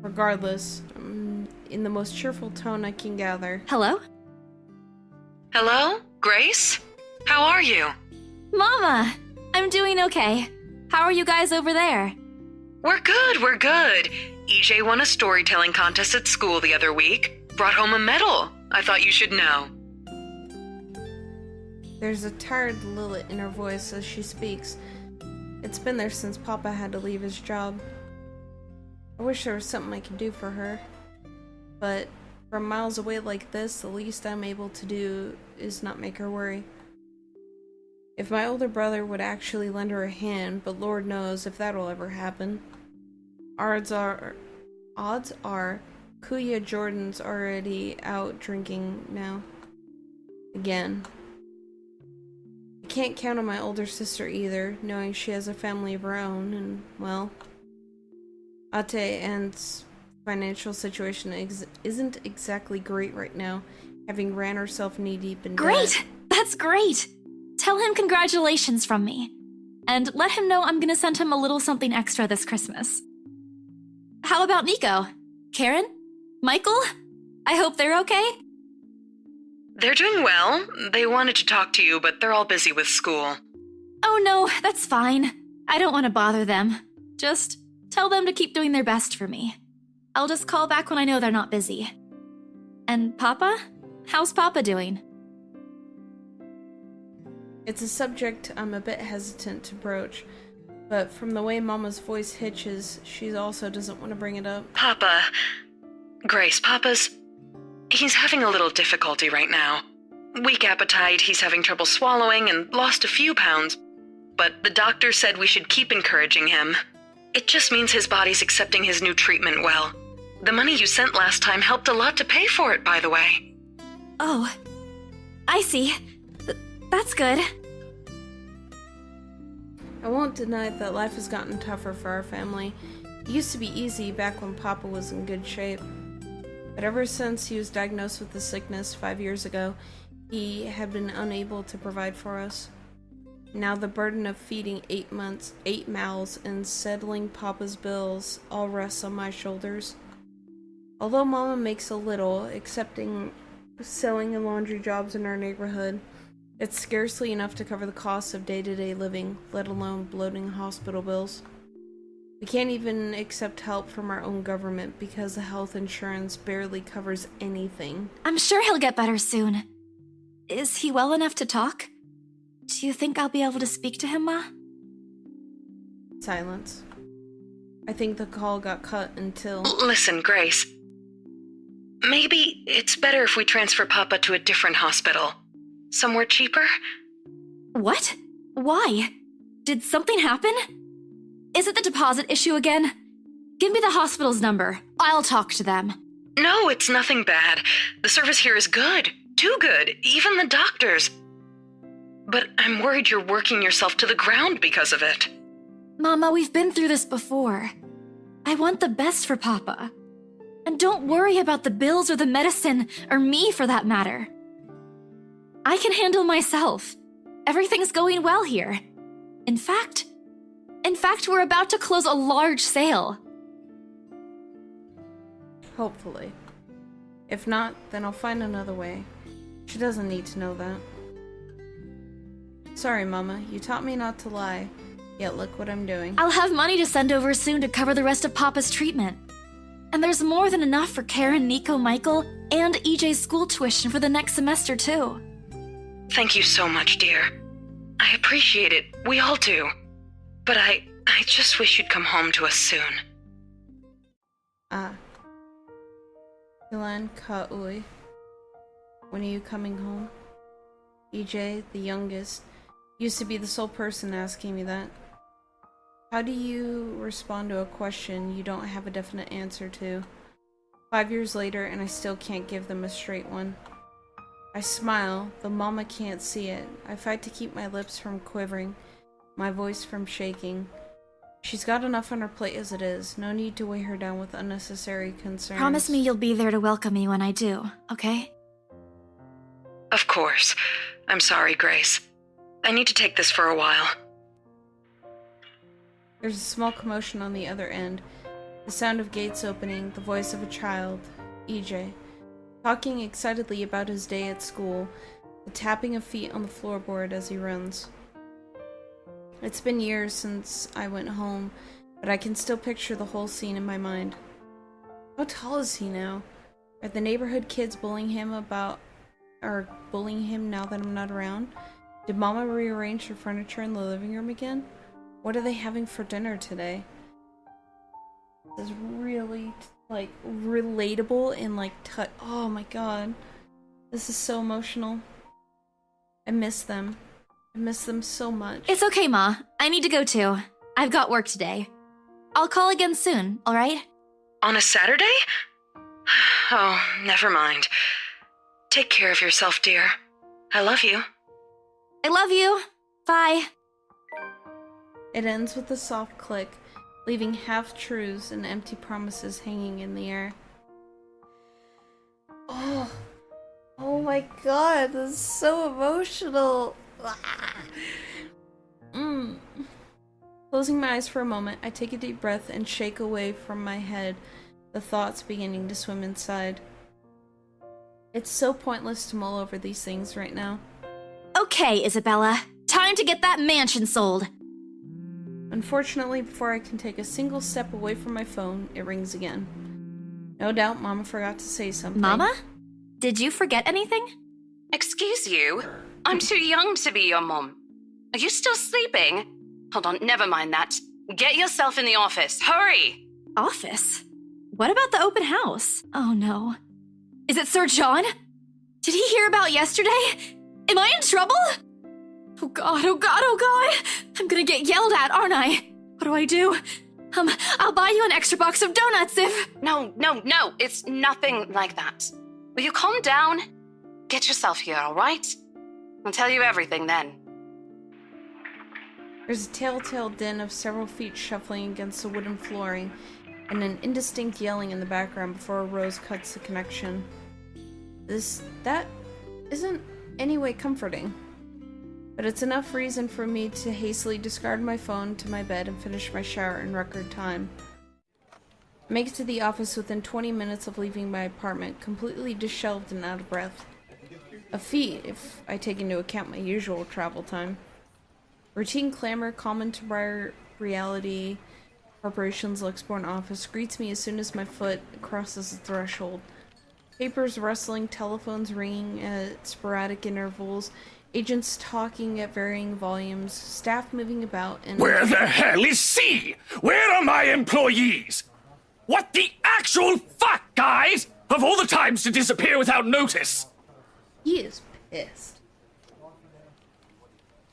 Regardless, in the most cheerful tone I can gather. Hello? Hello? Grace? How are you? Mama! I'm doing okay. How are you guys over there? We're good. EJ won a storytelling contest at school the other week. Brought home a medal. I thought you should know. There's a tired Lilith in her voice as she speaks. It's been there since Papa had to leave his job. I wish there was something I could do for her. But from miles away like this, the least I'm able to do is not make her worry. If my older brother would actually lend her a hand, but Lord knows if that'll ever happen. Odds are, Kuya Jordan's already out drinking now. Again. I can't count on my older sister either, knowing she has a family of her own, and, well, Ate Anne's financial situation isn't exactly great right now, having ran herself knee-deep in debt. Great! That's great! Tell him congratulations from me. And let him know I'm gonna send him a little something extra this Christmas. How about Nico? Karen? Michael? I hope they're okay? They're doing well. They wanted to talk to you, but they're all busy with school. Oh no, that's fine. I don't want to bother them. Just tell them to keep doing their best for me. I'll just call back when I know they're not busy. And Papa? How's Papa doing? It's a subject I'm a bit hesitant to broach, but from the way Mama's voice hitches, she also doesn't want to bring it up. Grace, he's having a little difficulty right now. Weak appetite, he's having trouble swallowing, and lost a few pounds. But the doctor said we should keep encouraging him. It just means his body's accepting his new treatment well. The money you sent last time helped a lot to pay for it, by the way. Oh, I see. That's good. I won't deny that life has gotten tougher for our family. It used to be easy back when Papa was in good shape. But ever since he was diagnosed with the sickness 5 years ago, he had been unable to provide for us. Now the burden of feeding 8 mouths, and settling Papa's bills all rests on my shoulders. Although Mama makes a little, excepting selling and laundry jobs in our neighborhood, it's scarcely enough to cover the costs of day-to-day living, let alone bloating hospital bills. We can't even accept help from our own government because the health insurance barely covers anything. I'm sure he'll get better soon. Is he well enough to talk? Do you think I'll be able to speak to him, Ma? Silence. I think the call got cut until... Listen, Grace. Maybe it's better if we transfer Papa to a different hospital. Somewhere cheaper? What? Why? Did something happen? Is it the deposit issue again? Give me the hospital's number. I'll talk to them. No, it's nothing bad. The service here is good. Too good. Even the doctors. But I'm worried you're working yourself to the ground because of it. Mama, we've been through this before. I want the best for Papa. And don't worry about the bills or the medicine, or me for that matter. I can handle myself. Everything's going well here. In fact, we're about to close a large sale. Hopefully. If not, then I'll find another way. She doesn't need to know that. Sorry, Mama. You taught me not to lie. Yet look what I'm doing. I'll have money to send over soon to cover the rest of Papa's treatment. And there's more than enough for Karen, Nico, Michael, and EJ's school tuition for the next semester, too. Thank you so much, dear. I appreciate it. We all do. But I just wish you'd come home to us soon. Ilan Ka'ui. When are you coming home? EJ, the youngest, used to be the sole person asking me that. How do you respond to a question you don't have a definite answer to? 5 years later, and I still can't give them a straight one. I smile, though Mama can't see it. I fight to keep my lips from quivering, my voice from shaking. She's got enough on her plate as it is. No need to weigh her down with unnecessary concerns. Promise me you'll be there to welcome me when I do, okay? Of course. I'm sorry, Grace. I need to take this for a while. There's a small commotion on the other end. The sound of gates opening, the voice of a child, EJ, talking excitedly about his day at school, the tapping of feet on the floorboard as he runs. It's been years since I went home, but I can still picture the whole scene in my mind. How tall is he now? Are the neighborhood kids bullying him now that I'm not around? Did Mama rearrange her furniture in the living room again? What are they having for dinner today? This is really, relatable and, oh my god. This is so emotional. I miss them. I miss them so much. It's okay, Ma. I need to go too. I've got work today. I'll call again soon, alright? On a Saturday? Oh, never mind. Take care of yourself, dear. I love you. I love you. Bye. It ends with a soft click, leaving half-truths and empty promises hanging in the air. Oh my god, this is so emotional. Closing my eyes for a moment, I take a deep breath and shake away from my head the thoughts beginning to swim inside. It's so pointless to mull over these things right now. Okay, Isabella. Time to get that mansion sold. Unfortunately, before I can take a single step away from my phone, it rings again. No doubt Mama forgot to say something. Mama? Did you forget anything? Excuse you? I'm too young to be your mom. Are you still sleeping? Hold on, never mind that. Get yourself in the office. Hurry! Office? What about the open house? Oh no. Is it Sir John? Did he hear about yesterday? Am I in trouble? Oh god, oh god, oh god! I'm gonna get yelled at, aren't I? What do I do? I'll buy you an extra box of donuts if... No, it's nothing like that. Will you calm down? Get yourself here, alright? I'll tell you everything then. There's a telltale din of several feet shuffling against the wooden flooring, and an indistinct yelling in the background before Rose cuts the connection. That isn't any way comforting. But it's enough reason for me to hastily discard my phone to my bed and finish my shower in record time. I make it to the office within 20 minutes of leaving my apartment, completely disheveled and out of breath. A feat, if I take into account my usual travel time. Routine clamor common to Briar Reality Corporation's Luxborn office greets me as soon as my foot crosses the threshold. Papers rustling, telephones ringing at sporadic intervals, agents talking at varying volumes, staff moving about, and... Where the hell is C? Where are my employees? What the actual fuck, guys? Of all the times to disappear without notice! He is pissed.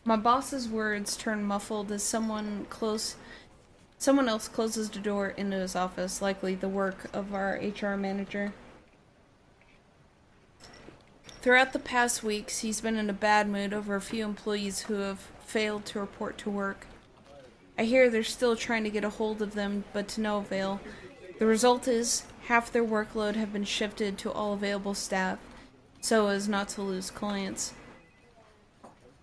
My boss's words turn muffled as someone else closes the door into his office, likely the work of our HR manager. Throughout the past weeks, he's been in a bad mood over a few employees who have failed to report to work. I hear they're still trying to get a hold of them, but to no avail. The result is, half their workload have been shifted to all available staff, so as not to lose clients.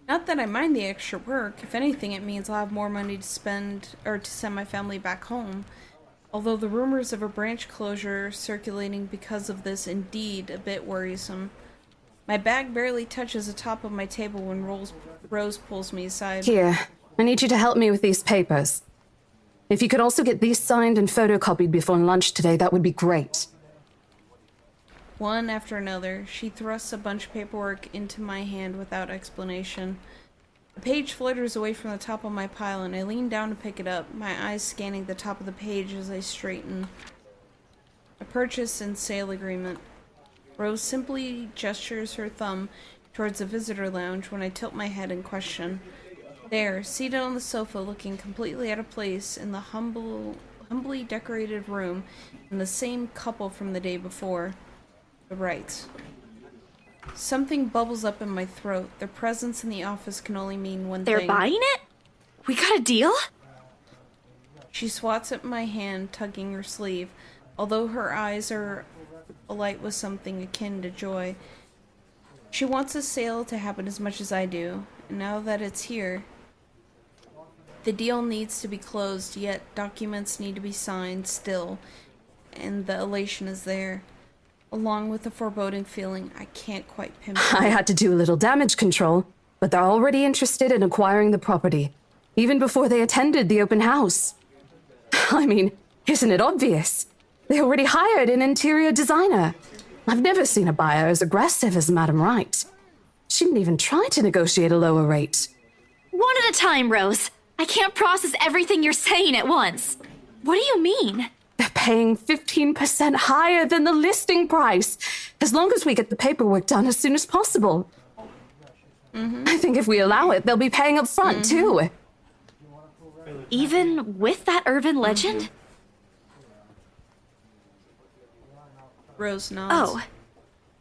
Not that I mind the extra work. If anything, it means I'll have more money to spend, or to send my family back home. Although the rumors of a branch closure circulating because of this indeed a bit worrisome. My bag barely touches the top of my table when Rose pulls me aside. Here, I need you to help me with these papers. If you could also get these signed and photocopied before lunch today, that would be great. One after another, she thrusts a bunch of paperwork into my hand without explanation. The page flutters away from the top of my pile, and I lean down to pick it up, my eyes scanning the top of the page as I straighten. A purchase and sale agreement. Rose simply gestures her thumb towards the visitor lounge when I tilt my head in question. There, seated on the sofa, looking completely out of place in the humbly decorated room, and the same couple from the day before. The Wrights. Something bubbles up in my throat. Their presence in the office can only mean one thing. They're buying it? We got a deal? She swats at my hand, tugging her sleeve, although her eyes are alight with something akin to joy. She wants the sale to happen as much as I do, and now that it's here, the deal needs to be closed, yet documents need to be signed still, and the elation is there, along with the foreboding feeling I can't quite pinpoint. I had to do a little damage control, but they're already interested in acquiring the property, even before they attended the open house. I mean, isn't it obvious? They already hired an interior designer. I've never seen a buyer as aggressive as Madame Wright. She didn't even try to negotiate a lower rate. One at a time, Rose. I can't process everything you're saying at once. What do you mean? They're paying 15% higher than the listing price, as long as we get the paperwork done as soon as possible. I think if we allow it, they'll be paying up front, too. Even with that urban legend? Rose nods. Oh,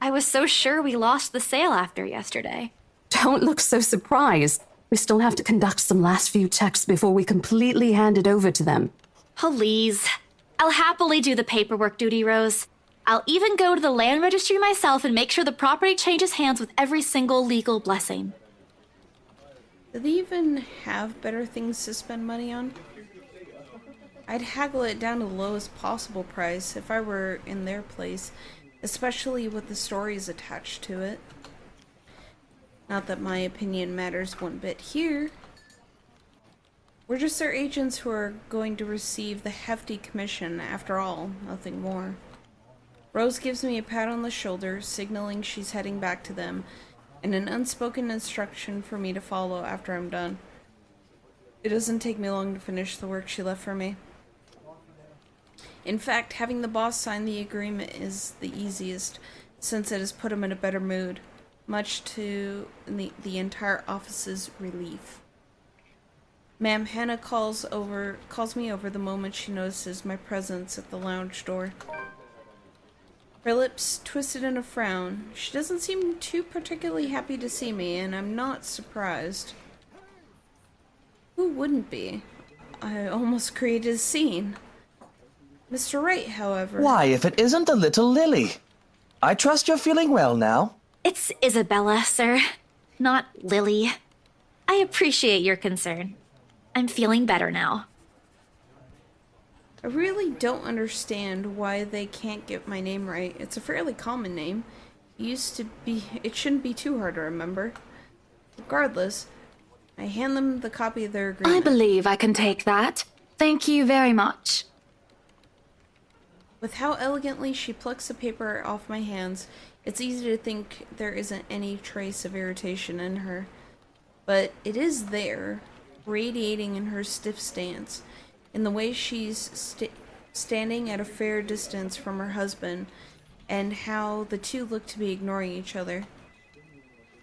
I was so sure we lost the sale after yesterday. Don't look so surprised. We still have to conduct some last few checks before we completely hand it over to them. Please. I'll happily do the paperwork duty, Rose. I'll even go to the land registry myself and make sure the property changes hands with every single legal blessing. Do they even have better things to spend money on? I'd haggle it down to the lowest possible price if I were in their place, especially with the stories attached to it. Not that my opinion matters one bit here. We're just their agents who are going to receive the hefty commission, after all, nothing more. Rose gives me a pat on the shoulder, signaling she's heading back to them, and an unspoken instruction for me to follow after I'm done. It doesn't take me long to finish the work she left for me. In fact, having the boss sign the agreement is the easiest, since it has put him in a better mood, much to the entire office's relief. Ma'am Hannah calls me over the moment she notices my presence at the lounge door. Her lips twisted in a frown. She doesn't seem too particularly happy to see me, and I'm not surprised. Who wouldn't be? I almost created a scene. Mr. Wright, however... Why, if it isn't the little Lily. I trust you're feeling well now. It's Isabella, sir, not Lily. I appreciate your concern. I'm feeling better now. I really don't understand why they can't get my name right. It's a fairly common name. It shouldn't be too hard to remember. Regardless, I hand them the copy of their agreement. I believe I can take that. Thank you very much. With how elegantly she plucks the paper off my hands, it's easy to think there isn't any trace of irritation in her. But it is there, radiating in her stiff stance, in the way she's standing at a fair distance from her husband, and how the two look to be ignoring each other.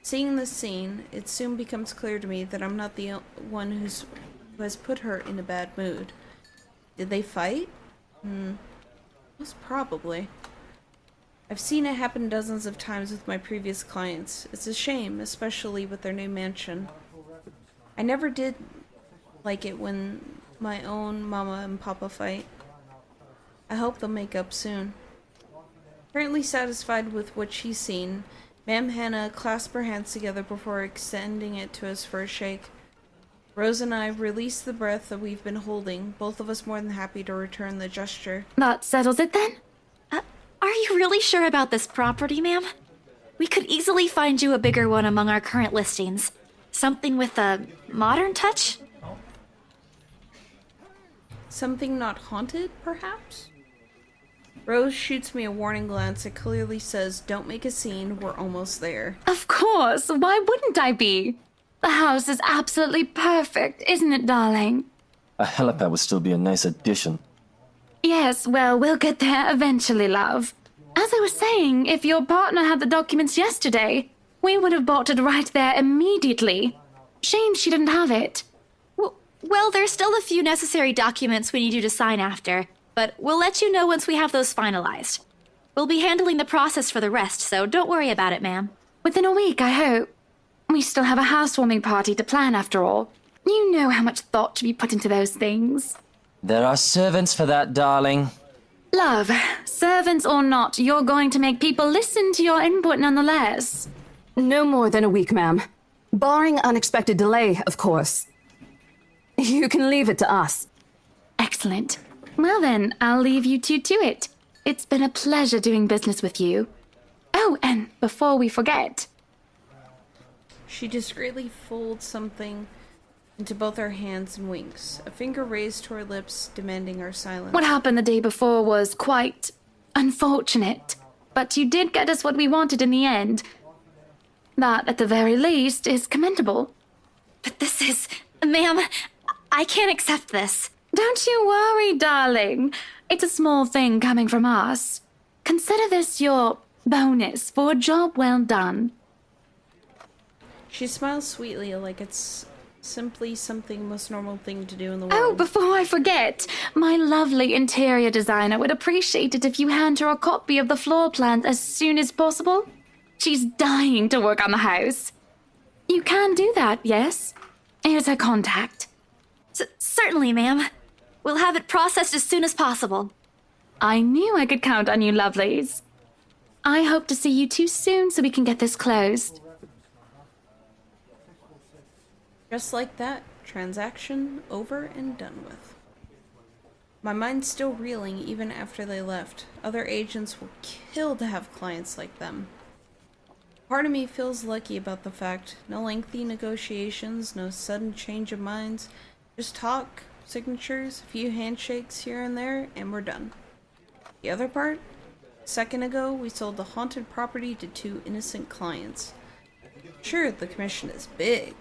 Seeing this scene, it soon becomes clear to me that I'm not the one who has put her in a bad mood. Did they fight? Most probably. I've seen it happen dozens of times with my previous clients. It's a shame, especially with their new mansion. I never did like it when my own mama and papa fight. I hope they'll make up soon. Apparently satisfied with what she's seen, Ma'am Hannah clasped her hands together before extending it to us for a shake. Rose and I released the breath that we've been holding, both of us more than happy to return the gesture. That settles it then? Are you really sure about this property, ma'am? We could easily find you a bigger one among our current listings. Something with a modern touch? Something not haunted, perhaps? Rose shoots me a warning glance that clearly says, "Don't make a scene, we're almost there." Of course, why wouldn't I be? The house is absolutely perfect, isn't it, darling? A helipad would still be a nice addition. Yes, well, we'll get there eventually, love. As I was saying, if your partner had the documents yesterday, we would have bought it right there immediately. Shame she didn't have it. Well, there's still a few necessary documents we need you to sign after, but we'll let you know once we have those finalized. We'll be handling the process for the rest, so don't worry about it, ma'am. Within a week, I hope. We still have a housewarming party to plan, after all. You know how much thought should be put into those things. There are servants for that, darling. Love, servants or not, you're going to make people listen to your input nonetheless. No more than a week, ma'am. Barring unexpected delay, of course. You can leave it to us. Excellent. Well then, I'll leave you two to it. It's been a pleasure doing business with you. Oh, and before we forget... She discreetly folds something into both our hands and winks, a finger raised to her lips, demanding our silence. What happened the day before was quite unfortunate, but you did get us what we wanted in the end. That, at the very least, is commendable. But this is... Ma'am, I can't accept this. Don't you worry, darling. It's a small thing coming from us. Consider this your bonus for a job well done. She smiles sweetly, like it's simply something most normal thing to do in the world. Oh, before I forget, my lovely interior designer would appreciate it if you hand her a copy of the floor plans as soon as possible. She's dying to work on the house. You can do that, yes? Here's her contact. Certainly, ma'am. We'll have it processed as soon as possible. I knew I could count on you, lovelies. I hope to see you two soon so we can get this closed. Just like that, transaction over and done with. My mind's still reeling even after they left. Other agents will kill to have clients like them. Part of me feels lucky about the fact. No lengthy negotiations, no sudden change of minds. Just talk, signatures, a few handshakes here and there, and we're done. The other part? A second ago, we sold the haunted property to 2 innocent clients. Sure, the commission is big.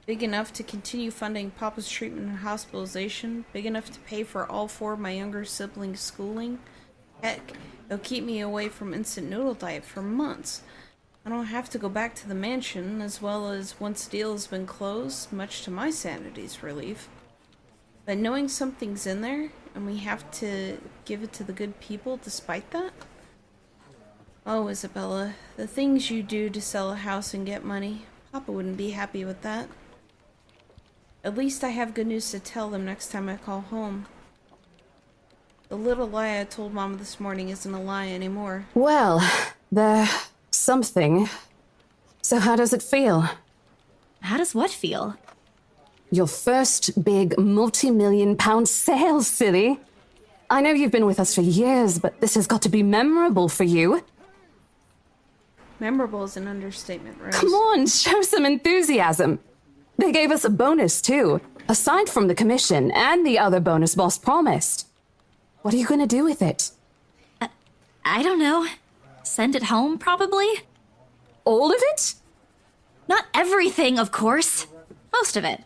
Big enough to continue funding Papa's treatment and hospitalization. Big enough to pay for all 4 of my younger siblings' schooling. Heck, they'll keep me away from instant noodle diet for months. I don't have to go back to the mansion, as well as once the deal has been closed, much to my sanity's relief. But knowing something's in there, and we have to give it to the good people despite that? Oh, Isabella, the things you do to sell a house and get money. Papa wouldn't be happy with that. At least I have good news to tell them next time I call home. The little lie I told Mama this morning isn't a lie anymore. Well, there's something. So how does it feel? How does what feel? Your first big multi-million-pound sale, silly. I know you've been with us for years, but this has got to be memorable for you. Memorable is an understatement, Rose. Come on, show some enthusiasm. They gave us a bonus, too, aside from the commission and the other bonus boss promised. What are you going to do with it? I don't know. Send it home, probably? All of it? Not everything, of course. Most of it.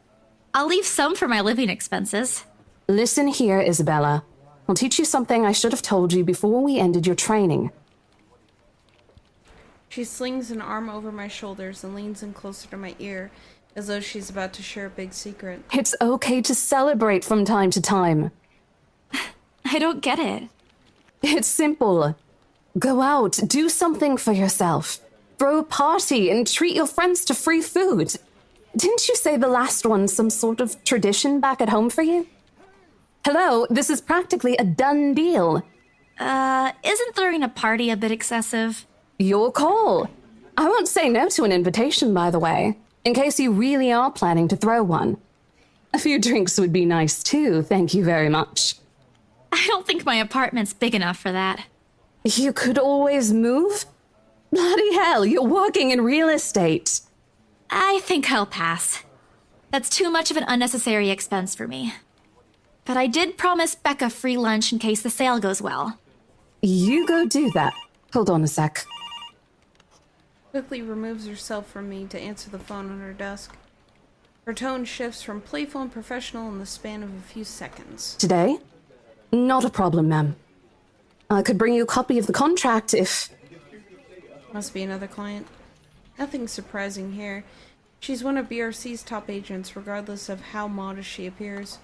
I'll leave some for my living expenses. Listen here, Isabella. I'll teach you something I should have told you before we ended your training. She slings an arm over my shoulders and leans in closer to my ear, as though she's about to share a big secret. It's okay to celebrate from time to time. I don't get it. It's simple. Go out, do something for yourself. Throw a party and treat your friends to free food. Didn't you say the last one's some sort of tradition back at home for you? Hello, this is practically a done deal. Isn't throwing a party a bit excessive? Your call. I won't say no to an invitation, by the way, in case you really are planning to throw one. A few drinks would be nice too, thank you very much. I don't think my apartment's big enough for that. You could always move? Bloody hell, you're working in real estate. I think I'll pass. That's too much of an unnecessary expense for me. But I did promise Becca free lunch in case the sale goes well. You go do that. Hold on a sec. Quickly removes herself from me to answer the phone on her desk. Her tone shifts from playful and professional in the span of a few seconds. Today? Not a problem, ma'am. I could bring you a copy of the contract if... Must be another client. Nothing surprising here. She's one of BRC's top agents, regardless of how modest she appears.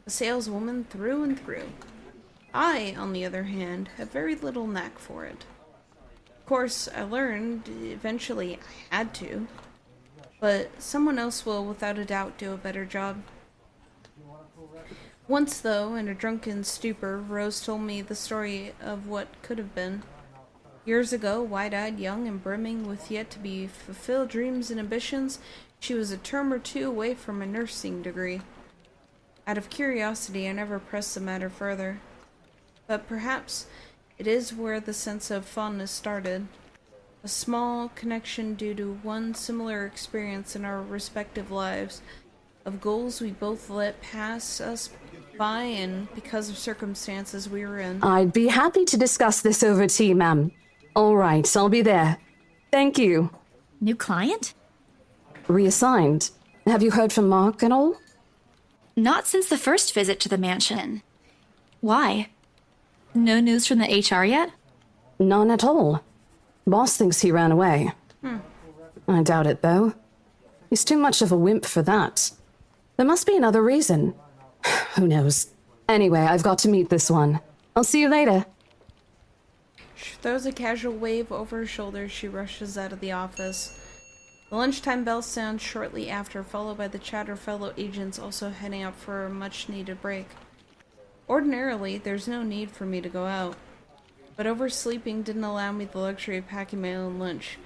A saleswoman through and through. I, on the other hand, have very little knack for it. Of course, I learned, eventually I had to, but someone else will without a doubt do a better job. Once, though, in a drunken stupor, Rose told me the story of what could have been. Years ago, wide-eyed, young, and brimming with yet-to-be-fulfilled dreams and ambitions, she was a term or two away from a nursing degree. Out of curiosity, I never pressed the matter further. But perhaps it is where the sense of fondness started. A small connection due to one similar experience in our respective lives, of goals we both let pass us by and because of circumstances we were in. I'd be happy to discuss this over tea, ma'am. All right, I'll be there. Thank you. New client? Reassigned. Have you heard from Mark at all? Not since the first visit to the mansion. Why? No news from the HR yet? None at all. Boss thinks he ran away. I doubt it, though. He's too much of a wimp for that. There must be another reason. Who knows? Anyway, I've got to meet this one. I'll see you later. She throws a casual wave over her shoulder as she rushes out of the office. The lunchtime bell sounds shortly after, followed by the chatter of fellow agents also heading out for a much-needed break. Ordinarily, there's no need for me to go out, but oversleeping didn't allow me the luxury of packing my own lunch.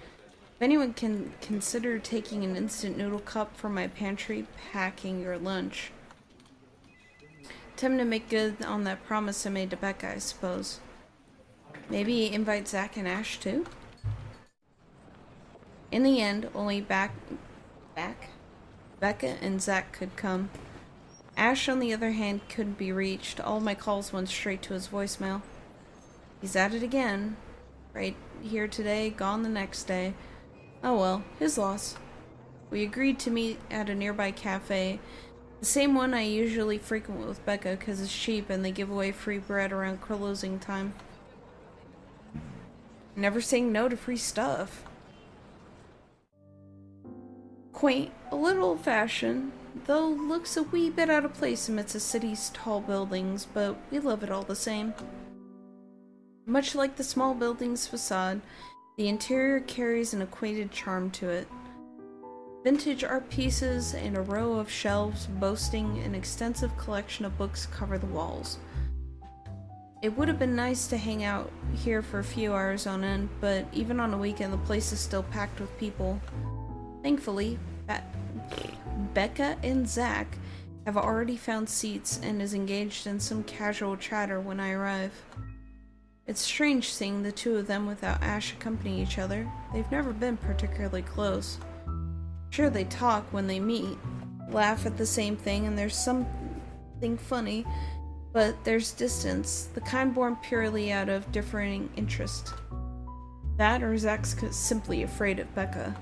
If anyone can consider taking an instant noodle cup from my pantry, packing your lunch. Time to make good on that promise I made to Becca, I suppose. Maybe invite Zach and Ash too? In the end, only Becca and Zach could come. Ash, on the other hand, couldn't be reached. All my calls went straight to his voicemail. He's at it again. Right here today, gone the next day. Oh well, his loss. We agreed to meet at a nearby cafe. The same one I usually frequent with Becca because it's cheap and they give away free bread around closing time. Never saying no to free stuff. Quaint, a little old-fashioned, though looks a wee bit out of place amidst the city's tall buildings, but we love it all the same. Much like the small building's facade, the interior carries an acquainted charm to it. Vintage art pieces and a row of shelves boasting an extensive collection of books cover the walls. It would have been nice to hang out here for a few hours on end, but even on a weekend the place is still packed with people. Thankfully, Becca and Zach have already found seats and is engaged in some casual chatter when I arrive. It's strange seeing the two of them without Ash accompanying each other. They've never been particularly close. Sure, they talk when they meet, laugh at the same thing, and there's something funny, but there's distance, the kind born purely out of differing interest. That or Zach's simply afraid of Becca.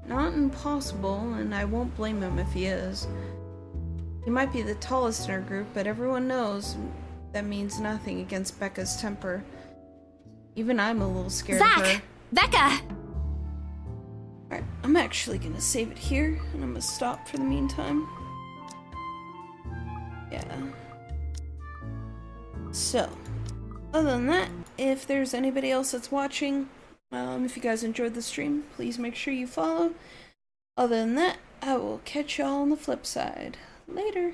Not impossible, and I won't blame him if he is. He might be the tallest in our group, but everyone knows that means nothing against Becca's temper. Even I'm a little scared of her. Becca! Alright, I'm actually gonna save it here, and I'm gonna stop for the meantime. Yeah. So, other than that, if there's anybody else that's watching, if you guys enjoyed the stream, please make sure you follow. Other than that, I will catch y'all on the flip side. Later.